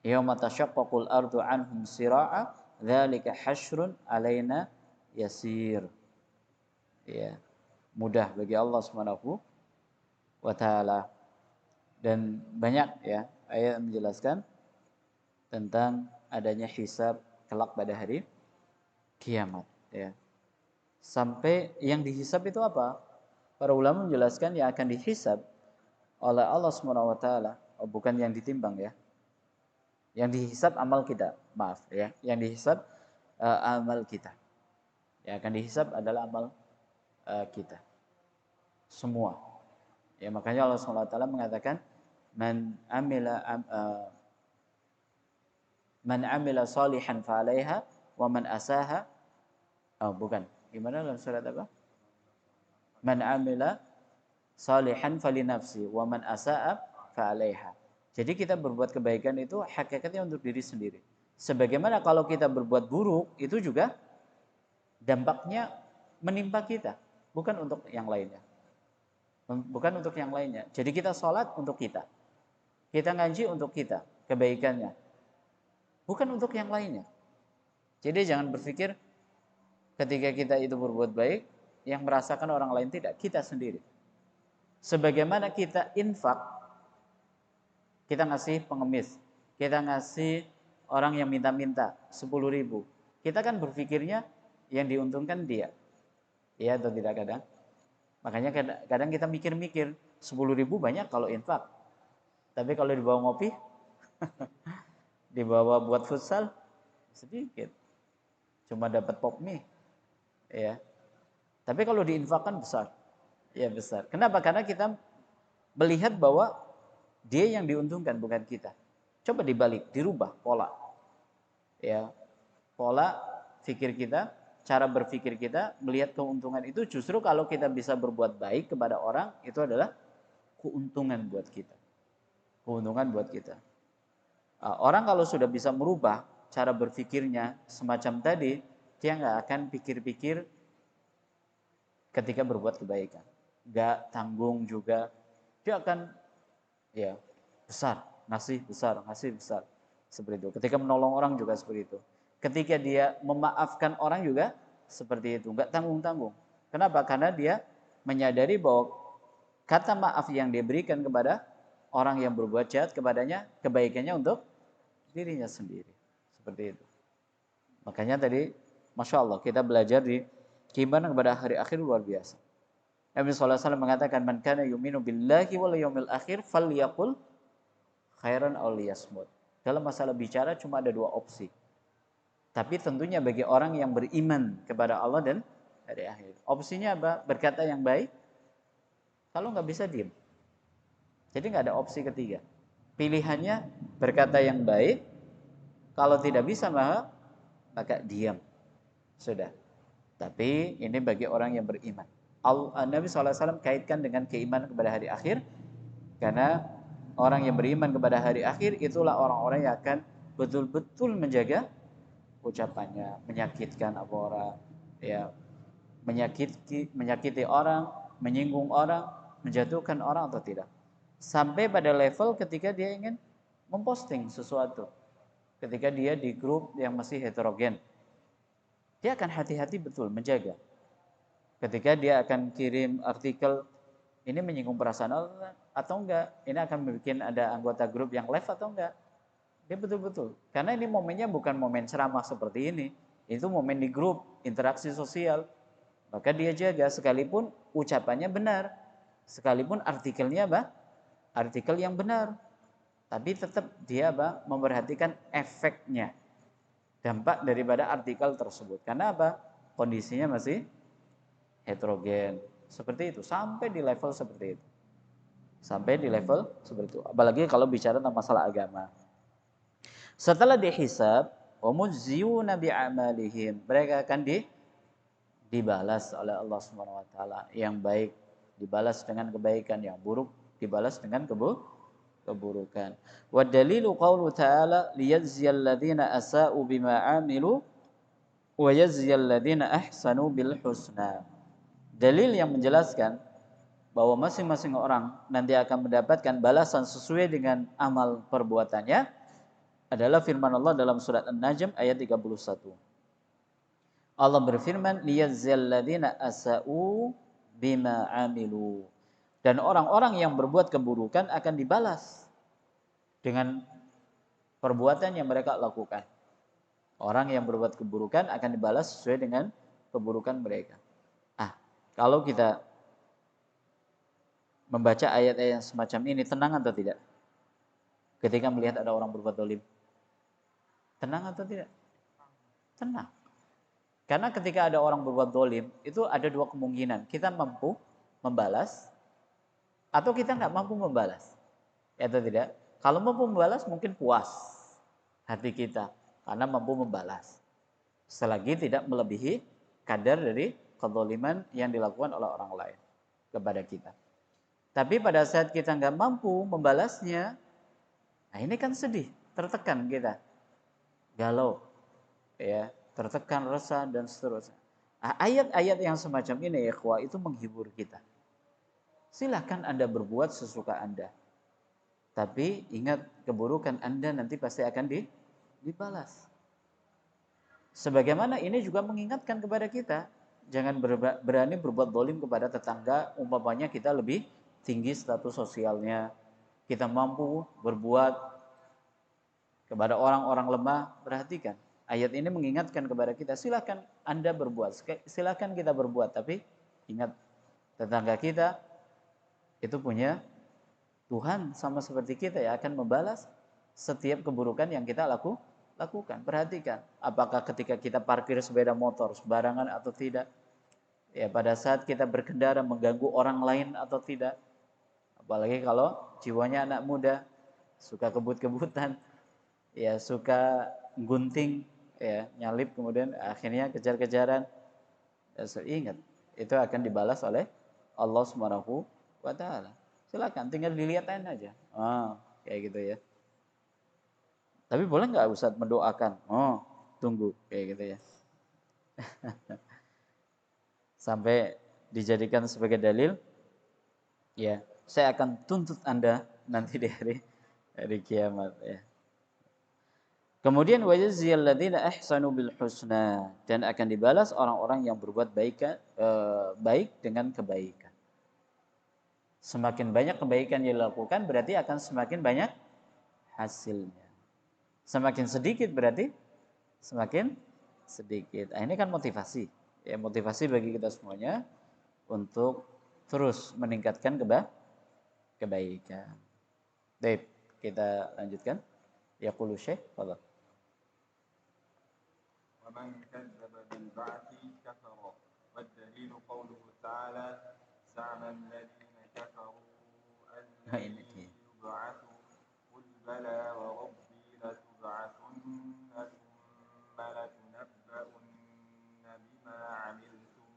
Yauma tashaqqaqul ardu anhum sira'a dzalika hasyrun alaina yasir. Ya, mudah bagi Allah Subhanahu wa taala. Dan banyak ya ayat yang menjelaskan tentang adanya hisab kelak pada hari kiamat ya. Sampai yang dihisab itu apa? Para ulama menjelaskan yang akan dihisab oleh Allah Subhanahu wa taala, bukan yang ditimbang ya. Yang dihisab amal kita, maaf ya. Yang dihisab amal kita. Yang akan dihisab adalah amal kita. Semua. Ya makanya Allah Subhanahu wa taala mengatakan man amila salihan fa 'alaiha wa man asaha bukan. Gimana dalam surat apa? Man amila salihan falinafsi wa man asaa fa 'alaiha. Jadi kita berbuat kebaikan itu hakikatnya untuk diri sendiri. Sebagaimana kalau kita berbuat buruk itu juga dampaknya menimpa kita, bukan untuk yang lainnya. Bukan untuk yang lainnya. Jadi kita sholat untuk kita. Kita ngaji untuk kita, kebaikannya. Bukan untuk yang lainnya. Jadi jangan berpikir ketika kita itu berbuat baik, yang merasakan orang lain tidak, kita sendiri. Sebagaimana kita infak, kita ngasih pengemis, kita ngasih orang yang minta-minta 10.000. Kita kan berpikirnya yang diuntungkan dia. Iya atau tidak kadang? Makanya kadang kita mikir-mikir 10.000 banyak kalau infak. Tapi kalau dibawa ngopi, dibawa buat futsal sedikit. Cuma dapat pop mie. Ya. Tapi kalau diinfakkan besar. Ya besar. Kenapa? Karena kita melihat bahwa dia yang diuntungkan bukan kita. Coba dibalik, dirubah pola. Ya. Pola pikir kita, cara berpikir kita, melihat keuntungan itu justru kalau kita bisa berbuat baik kepada orang, itu adalah keuntungan buat kita. Keuntungan buat kita. Orang kalau sudah bisa merubah cara berpikirnya semacam tadi, dia nggak akan pikir-pikir ketika berbuat kebaikan. Nggak tanggung juga. Dia akan ya besar, ngasih besar. Seperti itu. Ketika menolong orang juga seperti itu. Ketika dia memaafkan orang juga seperti itu. Nggak tanggung-tanggung. Kenapa? Karena dia menyadari bahwa kata maaf yang dia berikan kepada orang yang berbuat jahat kepadanya, kebaikannya untuk dirinya sendiri. Seperti itu. Makanya tadi, Masya Allah, kita belajar di keimanan kepada hari akhir luar biasa. Nabi SAW mengatakan, man kana yuminu billahi wal yawmil akhir falyaqul khairan aw liyasmut. Dalam masalah bicara cuma ada dua opsi. Tapi tentunya bagi orang yang beriman kepada Allah dan hari akhir. Opsinya apa? Berkata yang baik. Kalau nggak bisa diam. Jadi nggak ada opsi ketiga. Pilihannya berkata yang baik. Kalau tidak bisa maka diam. Sudah. Tapi ini bagi orang yang beriman. Nabi SAW kaitkan dengan keimanan kepada hari akhir. Karena orang yang beriman kepada hari akhir itulah orang-orang yang akan betul-betul menjaga ucapannya, menyakitkan orang, ya, menyakiti orang, menyinggung orang, menjatuhkan orang atau tidak. Sampai pada level ketika dia ingin memposting sesuatu. Ketika dia di grup yang masih heterogen. Dia akan hati-hati betul menjaga. Ketika dia akan kirim artikel ini menyinggung perasaan Allah atau enggak, ini akan bikin ada anggota grup yang live atau enggak. Dia betul-betul. Karena ini momennya bukan momen ceramah seperti ini. Itu momen di grup, interaksi sosial. Maka dia jaga sekalipun ucapannya benar. Sekalipun artikelnya artikel yang benar. Tapi tetap dia memperhatikan efeknya. Dampak daripada artikel tersebut. Karena apa? Kondisinya masih heterogen. Seperti itu. Sampai di level seperti itu. Sampai di level seperti itu. Apalagi kalau bicara tentang masalah agama. Setelah dihisab, wa mujziyuna bi'amalihim. Mereka akan dibalas oleh Allah Subhanahu wa taala. Yang baik dibalas dengan kebaikan, yang buruk dibalas dengan keburukan. Wa dalilu qaulu ta'ala liyajziyal ladzina asa'u bima 'amilu wa yajziyal ladzina ahsanu bil husna. Dalil yang menjelaskan bahwa masing-masing orang nanti akan mendapatkan balasan sesuai dengan amal perbuatannya adalah firman Allah dalam surat An-Najm ayat 31. Allah berfirman liyajziyal ladzina asa'u bima 'amilu. Dan orang-orang yang berbuat keburukan akan dibalas dengan perbuatan yang mereka lakukan. Orang yang berbuat keburukan akan dibalas sesuai dengan keburukan mereka. Kalau kita membaca ayat-ayat semacam ini, tenang atau tidak? Ketika melihat ada orang berbuat zalim. Tenang atau tidak? Tenang. Karena ketika ada orang berbuat zalim, itu ada dua kemungkinan. Kita mampu membalas, atau kita nggak mampu membalas. Ya atau tidak? Kalau mampu membalas mungkin puas hati kita karena mampu membalas. Selagi tidak melebihi kadar dari kezaliman yang dilakukan oleh orang lain kepada kita. Tapi pada saat kita nggak mampu membalasnya, nah ini kan sedih, tertekan kita, galau, ya, tertekan, resah dan seterusnya. Nah, ayat-ayat yang semacam ini, ikhwah, itu menghibur kita. Silahkan Anda berbuat sesuka Anda. Tapi ingat, keburukan Anda nanti pasti akan dibalas. Sebagaimana ini juga mengingatkan kepada kita, jangan berani berbuat zalim kepada tetangga, umpamanya kita lebih tinggi status sosialnya, kita mampu berbuat kepada orang-orang lemah. Perhatikan, ayat ini mengingatkan kepada kita, silahkan Anda berbuat, silahkan kita berbuat, tapi ingat, tetangga kita itu punya Tuhan sama seperti kita ya, akan membalas setiap keburukan yang kita lakukan. Perhatikan, apakah ketika kita parkir sepeda motor sembarangan atau tidak, ya pada saat kita berkendara mengganggu orang lain atau tidak, apalagi kalau jiwanya anak muda, suka kebut-kebutan, ya suka gunting, ya nyalip, kemudian akhirnya kejar-kejaran. Ya, ingat, itu akan dibalas oleh Allah Subhanahu wa taala. Silakan tinggal dilihatin aja. Kayak gitu ya. Tapi boleh nggak Ustaz mendoakan? Tunggu, kayak gitu ya. Sampai dijadikan sebagai dalil, ya saya akan tuntut Anda nanti di hari kiamat ya. Kemudian wajaziyal ladzina ahsanu bil husna, dan akan dibalas orang-orang yang berbuat baik dengan kebaikan. Semakin banyak kebaikan yang dilakukan berarti akan semakin banyak hasilnya. Semakin sedikit berarti semakin sedikit. Nah, ini kan motivasi. Ya, motivasi bagi kita semuanya untuk terus meningkatkan kebaikan. Baik, kita lanjutkan. Yaqulu Syekh, fadhal. Wa man kadzdzaba bil ba'thi kafara. Wad dalilu qauluhu ta'ala za'ama alladziina kafaru an lan yub'atsu qul bala wa rabbi لتبعثن ثم لتنبؤن بما عملتم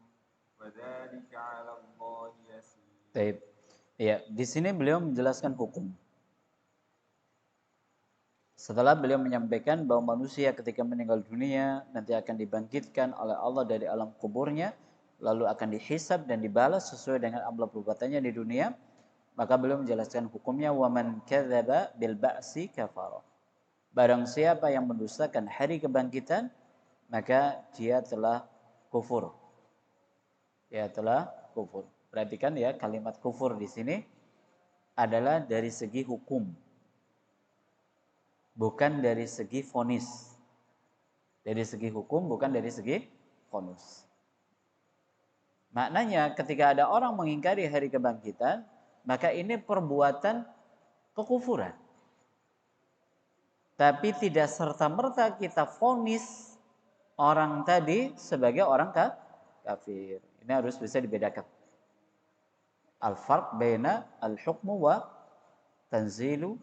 وذلك على الله يسير. Baik. Ya, di sini beliau menjelaskan hukum. Setelah beliau menyampaikan bahwa manusia ketika meninggal dunia nanti akan dibangkitkan oleh Allah dari alam kuburnya, lalu akan dihisab dan dibalas sesuai dengan amal perbuatannya di dunia, maka beliau menjelaskan hukumnya, wa man kadzdzaba bil ba'si kafara. Barang siapa yang mendustakan hari kebangkitan, maka dia telah kufur. Ya, telah kufur. Perhatikan ya, kalimat kufur di sini adalah dari segi hukum, bukan dari segi vonis. Dari segi hukum, bukan dari segi vonis. Maknanya ketika ada orang mengingkari hari kebangkitan, maka ini perbuatan kekufuran. Tapi tidak serta-merta kita vonis orang tadi sebagai orang kafir. Ini harus bisa dibedakan. Al-farq baina al-hukmu wa tanzilu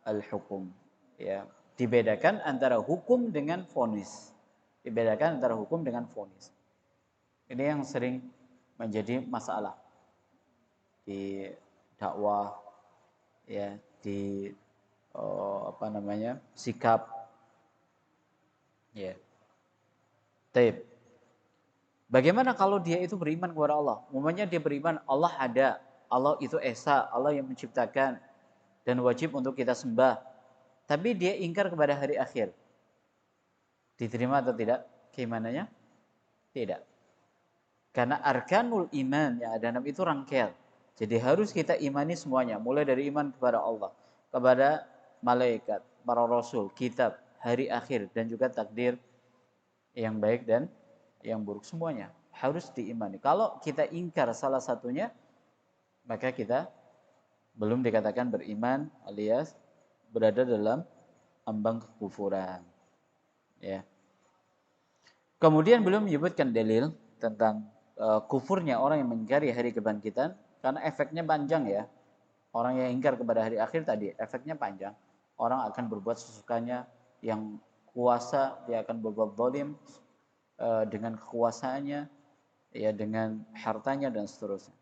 al-hukum. Ya, dibedakan antara hukum dengan vonis. Dibedakan antara hukum dengan vonis. Ini yang sering menjadi masalah di dakwah, ya, di sikap, ya. Taib. Bagaimana kalau dia itu beriman kepada Allah? Umumnya dia beriman Allah ada, Allah itu esa, Allah yang menciptakan dan wajib untuk kita sembah. Tapi dia ingkar kepada hari akhir. Diterima atau tidak keimanannya? Tidak. Karena arkanul iman yang ada 6 itu rangkaian. Jadi harus kita imani semuanya, mulai dari iman kepada Allah, kepada malaikat, para rasul, kitab, hari akhir, dan juga takdir yang baik dan yang buruk, semuanya harus diimani. Kalau kita ingkar salah satunya, maka kita belum dikatakan beriman, alias berada dalam ambang kekufuran. Ya. Kemudian belum menyebutkan dalil tentang kufurnya orang yang mengingkari hari kebangkitan, karena efeknya panjang ya. Orang yang ingkar kepada hari akhir tadi, efeknya panjang. Orang akan berbuat sesukanya, yang kuasa dia akan berbuat zalim dengan kekuasaannya, ya, dengan hartanya dan seterusnya.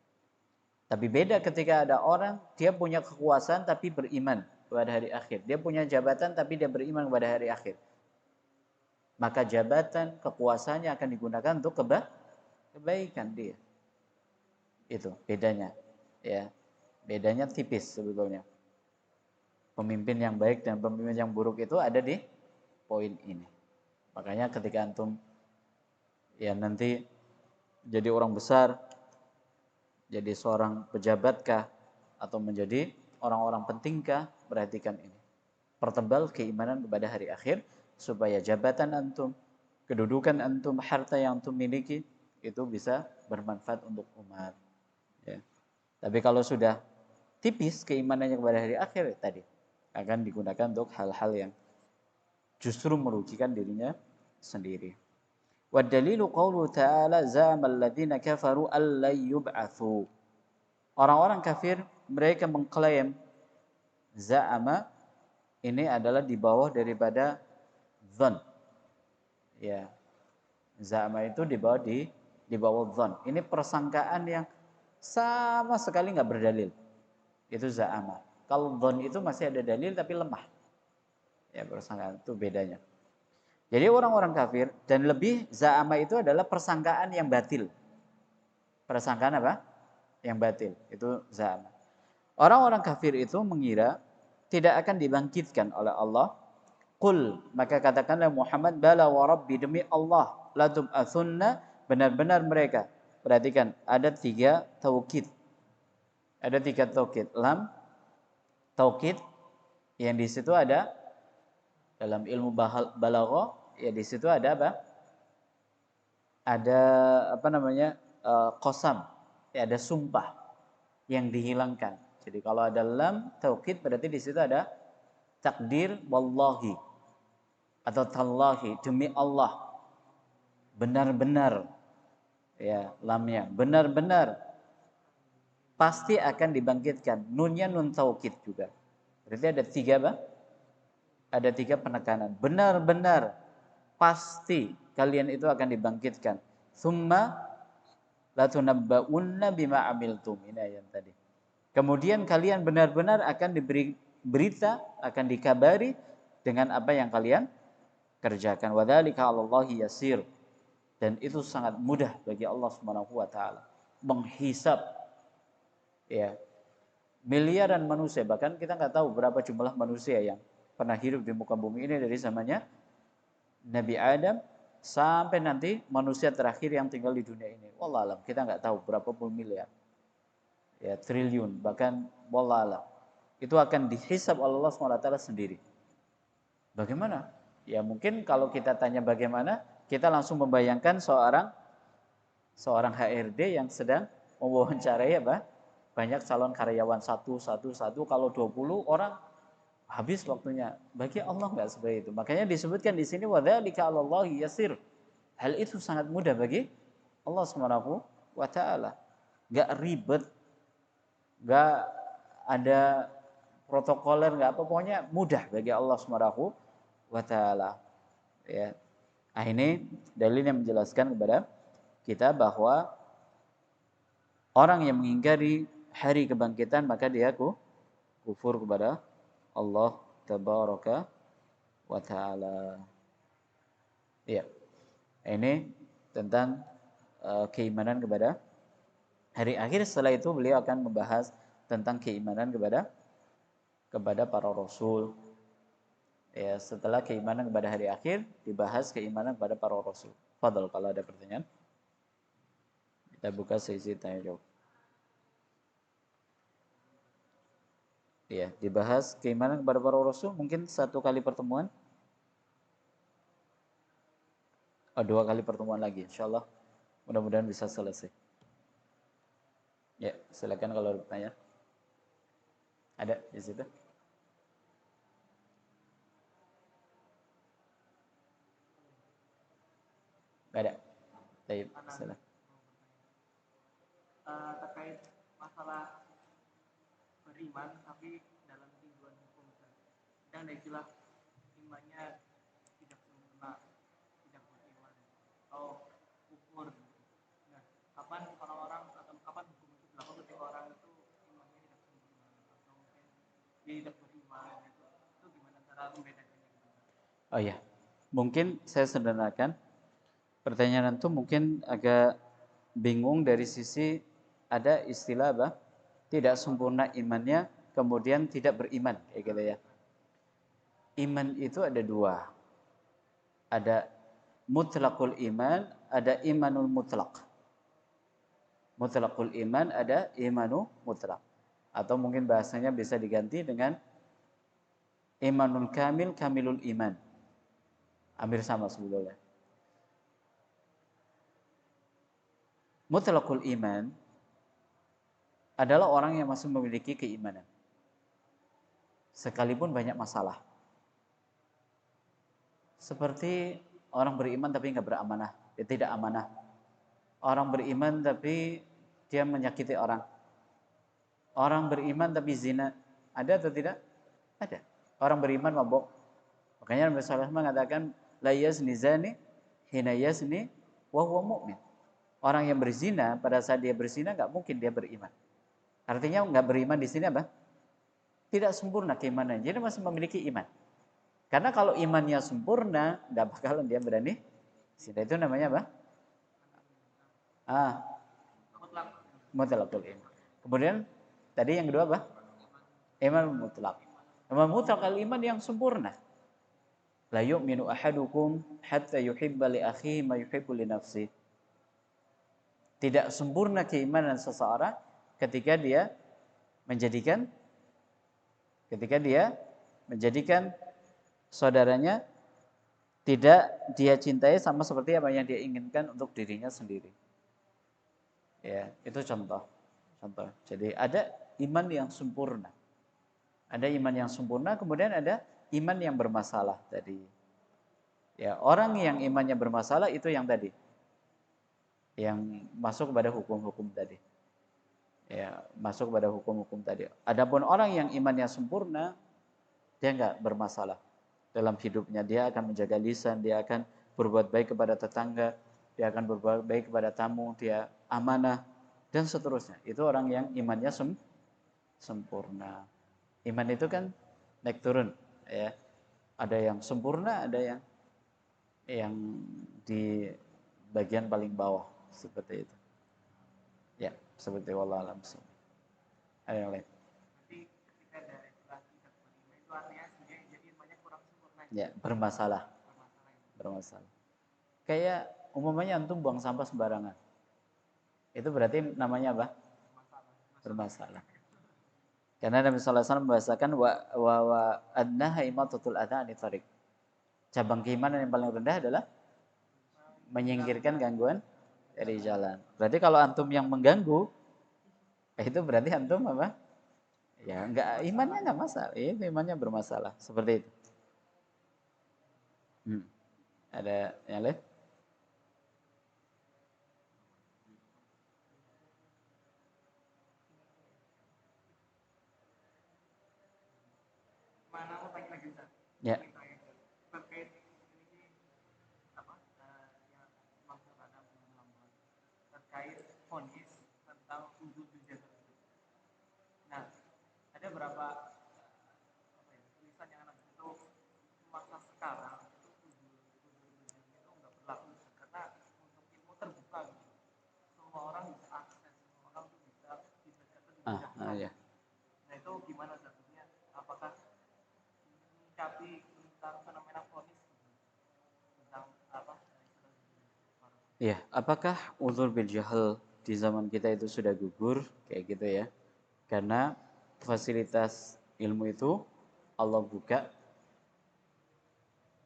Tapi beda ketika ada orang dia punya kekuasaan tapi beriman kepada hari akhir. Dia punya jabatan tapi dia beriman kepada hari akhir. Maka jabatan kekuasaannya akan digunakan untuk kebaikan dia. Itu bedanya, ya. Bedanya tipis sebetulnya. Pemimpin yang baik dan pemimpin yang buruk itu ada di poin ini. Makanya ketika antum ya nanti jadi orang besar, jadi seorang pejabatkah atau menjadi orang-orang pentingkah, perhatikan ini. Pertebal keimanan kepada hari akhir supaya jabatan antum, kedudukan antum, harta yang antum miliki itu bisa bermanfaat untuk umat. Ya. Tapi kalau sudah tipis keimanannya kepada hari akhir tadi, akan digunakan untuk hal-hal yang justru merugikan dirinya sendiri. Wadalilu qawlu ta'ala za'amal ladzina kafaru allai yub'atsu. Orang-orang kafir mereka mengklaim, za'ama ini adalah di bawah daripada dzan. Ya. Za'ama itu di bawah dzan. Ini persangkaan yang sama sekali nggak berdalil. Itu za'ama. Kalau dzan itu masih ada dalil tapi lemah. Ya, persangkaan itu bedanya. Jadi orang-orang kafir, dan lebih za'ama itu adalah persangkaan yang batil. Persangkaan apa? Yang batil. Itu za'ama. Orang-orang kafir itu mengira tidak akan dibangkitkan oleh Allah. Qul, maka katakanlah Muhammad, bala wa rabbi, demi Allah, la tub'atsunna, benar-benar mereka. Perhatikan, ada 3 taukid. Ada 3 taukid. Lam, taukid, yang di situ ada dalam ilmu balaghah, ya di situ ada apa? Ada qasam, ya ada sumpah yang dihilangkan. Jadi kalau ada lam taukid berarti di situ ada takdir wallahi atau tallahi, demi Allah. Benar-benar, ya lamnya benar-benar pasti akan dibangkitkan. Nunnya nun taukid juga. Berarti ada 3 apa? Ada 3 penekanan. Benar-benar pasti kalian itu akan dibangkitkan. Summa latunabba'unna bima amiltum. Ini ayat tadi. Kemudian kalian benar-benar akan diberi berita, akan dikabari dengan apa yang kalian kerjakan. Wadzalika 'alallahi yasir. Dan itu sangat mudah bagi Allah Subhanahu wa taala menghisab, ya, miliaran manusia. Bahkan kita nggak tahu berapa jumlah manusia yang pernah hidup di muka bumi ini dari zamannya Nabi Adam sampai nanti manusia terakhir yang tinggal di dunia ini. Wallahualam, kita nggak tahu berapa puluh miliar, ya triliun, bahkan wallahualam. Itu akan dihisab oleh Allah SWT sendiri. Bagaimana? Ya mungkin kalau kita tanya bagaimana, kita langsung membayangkan seorang HRD yang sedang mewawancarai apa? Banyak calon karyawan satu. Kalau 20 orang habis waktunya. Bagi Allah enggak seperti itu. Makanya disebutkan di sini wadzalika 'alallahi yasir. Hal itu sangat mudah bagi Allah Subhanahu wa taala. Enggak ribet, enggak ada protokoler, enggak apa, pokoknya mudah bagi Allah Subhanahu wa taala. Ya. Nah, ini dalil yang menjelaskan kepada kita bahwa orang yang mengingkari hari kebangkitan maka dia kufur kepada Allah tabaraka wa taala. Iya. Ini tentang keimanan kepada hari akhir. Setelah itu beliau akan membahas tentang keimanan kepada para rasul. Ya, setelah keimanan kepada hari akhir dibahas keimanan kepada para rasul. Fadal kalau ada pertanyaan. Kita buka sesi tanya jawab. Ya, dibahas keimanan kepada para rasul mungkin 1 kali pertemuan. 2 kali pertemuan lagi insyaallah. Mudah-mudahan bisa selesai. Ya, silakan kalau ada pertanyaan. Ada di situ? Enggak ada. Baik, silakan. Terkait masalah beriman tapi dalam tinjauan hukum yang ada istilah imannya tidak sempurna, tidak beriman atau kufur. Nah, kapan orang-orang atau kapan hukum itu berlaku ketika orang itu imannya tidak sempurna atau mungkin dia tidak beriman itu gimana cara membedakannya? Oh ya, mungkin saya sederhanakan. Pertanyaan itu mungkin agak bingung dari sisi ada istilah apa? Tidak sempurna imannya, kemudian tidak beriman, kayak gitu ya. Iman itu ada 2. Ada mutlaqul iman, ada imanul mutlaq. Mutlaqul iman ada imanu mutlaq. Atau mungkin bahasanya bisa diganti dengan imanul kamil, kamilul iman. Hampir sama sebetulnya. Mutlaqul iman adalah orang yang masih memiliki keimanan. Sekalipun banyak masalah. Seperti orang beriman tapi nggak beramanah, dia tidak amanah. Orang beriman tapi dia menyakiti orang. Orang beriman tapi zina. Ada atau tidak? Ada. Orang beriman mabuk. Makanya Nabi sallallahu alaihi wasallam mengatakan la yazni zani hina yazni wa huwa mu'min. Orang yang berzina pada saat dia berzina nggak mungkin dia beriman. Artinya nggak beriman di sini apa? Tidak sempurna keimanannya. Jadi masih memiliki iman. Karena kalau imannya sempurna, nggak bakalan dia berani zina. Itu namanya apa? Mutlaqul iman. Kemudian tadi yang kedua apa? Iman mutlaq. Iman mutlaq al-iman yang sempurna. La yu'minu ahadukum hatta yuhibba li akhihi ma yuhibbu li nafsihi. Tidak sempurna keimanan seseorang ketika dia menjadikan saudaranya tidak dia cintai sama seperti apa yang dia inginkan untuk dirinya sendiri. Ya, itu contoh. Jadi ada iman yang sempurna. Ada iman yang sempurna, kemudian ada iman yang bermasalah tadi. Ya, orang yang imannya bermasalah itu yang tadi. Yang masuk kepada hukum-hukum tadi. Ya, masuk kepada hukum-hukum tadi. Adapun orang yang imannya sempurna, dia enggak bermasalah dalam hidupnya. Dia akan menjaga lisan, dia akan berbuat baik kepada tetangga, dia akan berbuat baik kepada tamu, dia amanah dan seterusnya. Itu orang yang imannya sempurna. Iman itu kan naik turun, ya. Ada yang sempurna, ada yang di bagian paling bawah seperti itu. Ya, seperti wallahu a'lam. Ada yang lain? Nanti ketika ada istilah tidak beriman itu artinya sebenarnya jadi imannya kurang sempurna. Ya, bermasalah. Kayak umumnya antum buang sampah sembarangan. Itu berarti namanya apa? Bermasalah. Karena Nabi sallallahu alaihi wasallam membahasakan wa adnaha imatatul adza anit thariq. Cabang keimanan yang paling rendah adalah menyingkirkan gangguan dari jalan. Berarti kalau antum yang mengganggu, itu berarti antum apa? Ya, imannya enggak masalah. Itu imannya bermasalah. Seperti itu. Ada yang lain? Mana mau tanya lagi Ustaz? Ya. Terkait ini apa? Yang bangsa Adam belum vonis tentang uzur bijak. Nah, ada berapa tulisan yang anak itu masa sekarang itu uzur bijak itu nggak berlaku karena untuk ilmu terbuka gitu. Semua orang bisa akses, semua orang tuh bisa dibacakan. Ya. Nah itu gimana satunya? Apakah menyikapi tentang fenomena vonis tentang apa? Ya, apakah uzur bil jahal di zaman kita itu sudah gugur kayak gitu ya? Karena fasilitas ilmu itu Allah buka,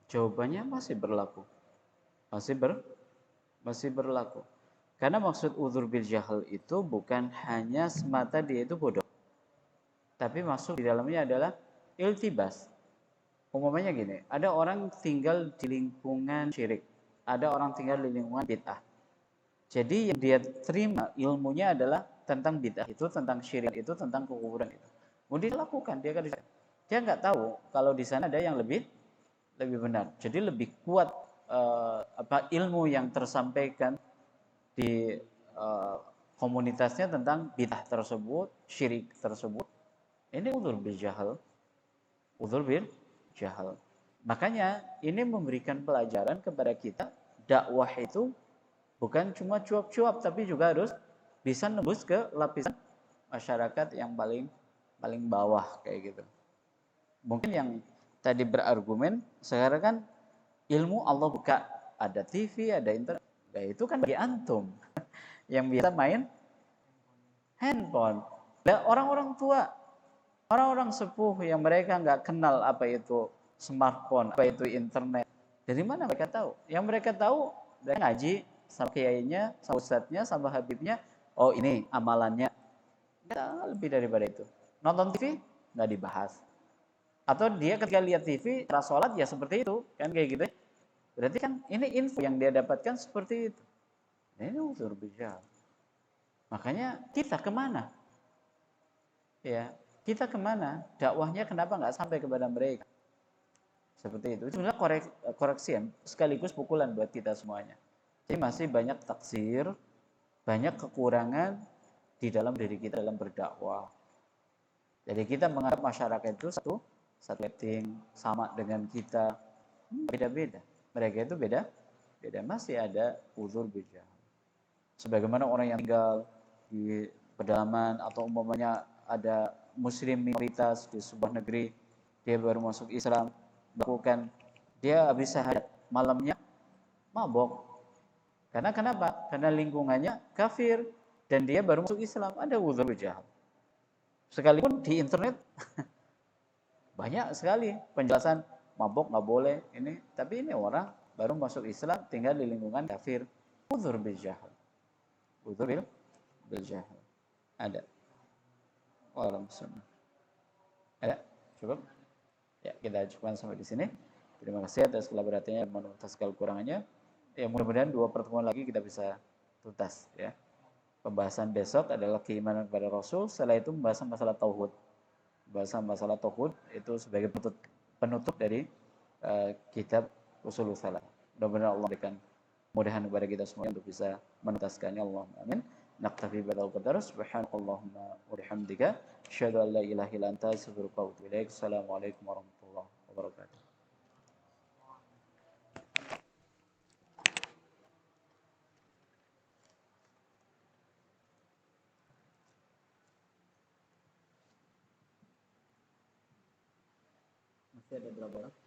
jawabannya masih berlaku. Masih berlaku. Karena maksud uzur bil jahal itu bukan hanya semata dia itu bodoh. Tapi masuk di dalamnya adalah iltibas. Umumnya gini, ada orang tinggal di lingkungan syirik, ada orang tinggal di lingkungan bid'ah. Jadi yang dia terima ilmunya adalah tentang bid'ah itu, tentang syirik itu, tentang kekufuran itu. Kemudian dia lakukan, dia nggak tahu kalau di sana ada yang lebih benar. Jadi lebih kuat ilmu yang tersampaikan di komunitasnya tentang bid'ah tersebut, syirik tersebut. Ini uzur bil jahal. Uzur bil jahal. Makanya ini memberikan pelajaran kepada kita, dakwah itu bukan cuma cuap-cuap tapi juga harus bisa nembus ke lapisan masyarakat yang paling bawah kayak gitu. Mungkin yang tadi berargumen sekarang kan ilmu Allah buka, ada TV, ada internet. Nah, itu kan bagi antum yang biasa main handphone. Nah, orang-orang tua, orang-orang sepuh yang mereka nggak kenal apa itu smartphone, apa itu internet. Dari mana mereka tahu? Yang mereka tahu dari ngaji sama kiainya, sama ustadznya, sama habibnya. Oh ini amalannya. Nggak lebih daripada itu. Nonton TV nggak dibahas. Atau dia ketika lihat TV, cara sholat ya seperti itu, kan kayak gitu. Berarti kan ini info yang dia dapatkan seperti itu. Nah, ini uzur bijal. Makanya kita kemana? Ya, kita kemana? Dakwahnya kenapa nggak sampai kepada mereka? Seperti itu. Itu sebenarnya koreksian sekaligus pukulan buat kita semuanya. Jadi masih banyak taksir, banyak kekurangan di dalam diri kita dalam berdakwah. Jadi kita menganggap masyarakat itu satu setting sama dengan kita, beda-beda. Mereka itu beda, masih ada uzur bijal. Sebagaimana orang yang tinggal di pedalaman atau umpamanya ada muslim minoritas di sebuah negeri, dia baru masuk Islam, lakukan dia habis syahadat, malamnya mabok. Karena kenapa? Karena lingkungannya kafir dan dia baru masuk Islam, ada uzur bijal. Sekalipun di internet banyak sekali penjelasan mabok nggak boleh ini, tapi ini orang baru masuk Islam tinggal di lingkungan kafir, uzur bijal. Uzur bijal. Ada. Waalaikumsalam. Ada. Cukup. Ya, kita cukupkan sampai di sini. Terima kasih atas kolaborasinya, atas kekurangannya. Ya, mudah-mudahan 2 pertemuan lagi kita bisa tuntas ya. Pembahasan besok adalah keimanan kepada Rasul, setelah itu pembahasan masalah tauhid. Pembahasan masalah tauhid itu sebagai penutup dari kitab Ushulul Tsalah. Mudah-mudahan Allah berikan mudahan kepada kita semua untuk bisa menuntaskannya. Allahumma amin. Naktafi bihadzal qadar. Subhanakallahumma wa bihamdika asyhadu an la ilaha illa anta astaghfiruka wa atubu ilaik. Assalamualaikum warahmatullahi wabarakatuh. Masih ada berapa orang?